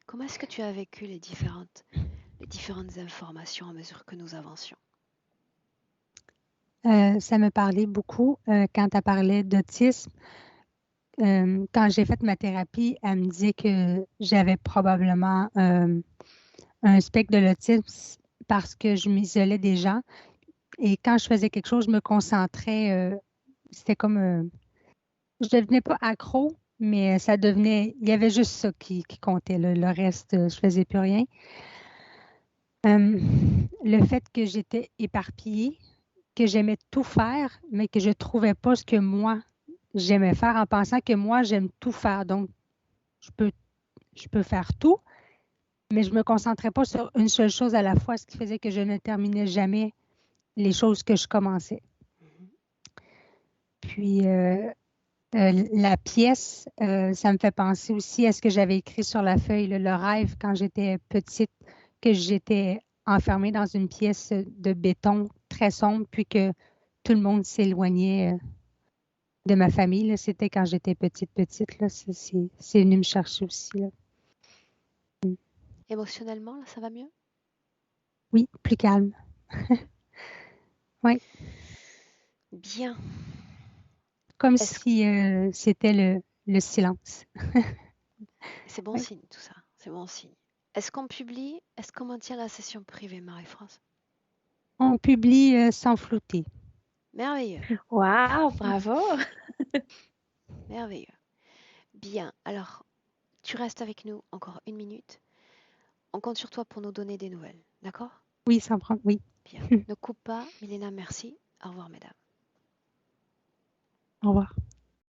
Comment est-ce que tu as vécu les différentes informations à mesure que nous avancions? Ça me parlait beaucoup quand tu parlais d'autisme. Quand j'ai fait ma thérapie, elle me disait que j'avais probablement un spectre de l'autisme parce que je m'isolais des gens. Et quand je faisais quelque chose, je me concentrais. C'était comme. Je devenais pas accro, mais ça devenait. Il y avait juste ça qui comptait, là. Le reste, je faisais plus rien. Le fait que j'étais éparpillée, que j'aimais tout faire, mais que je trouvais pas ce que moi j'aimais faire en pensant que moi j'aime tout faire. Donc, je peux faire tout, mais je me concentrais pas sur une seule chose à la fois, ce qui faisait que je ne terminais jamais les choses que je commençais. Puis, la pièce, ça me fait penser aussi à ce que j'avais écrit sur la feuille, là, le rêve quand j'étais petite, que j'étais enfermée dans une pièce de béton très sombre, puis que tout le monde s'éloignait de ma famille, là. C'était quand j'étais petite, là. C'est venu me chercher aussi, là. Émotionnellement, là, ça va mieux? Oui, plus calme. Oui, Bien. comme Est-ce si c'était le silence. c'est bon Oui. signe tout ça? C'est bon signe. Est-ce qu'on publie? Est-ce qu'on maintient la session privée, Marie-France? On publie sans flouter. Merveilleux, Waouh, bravo. merveilleux. Bien, alors, tu restes avec nous encore 1 minute. On compte sur toi pour nous donner des nouvelles, d'accord? Oui, sans prendre. Oui. Bien. Ne coupe pas, Milena, merci. Au revoir, mesdames. Au revoir.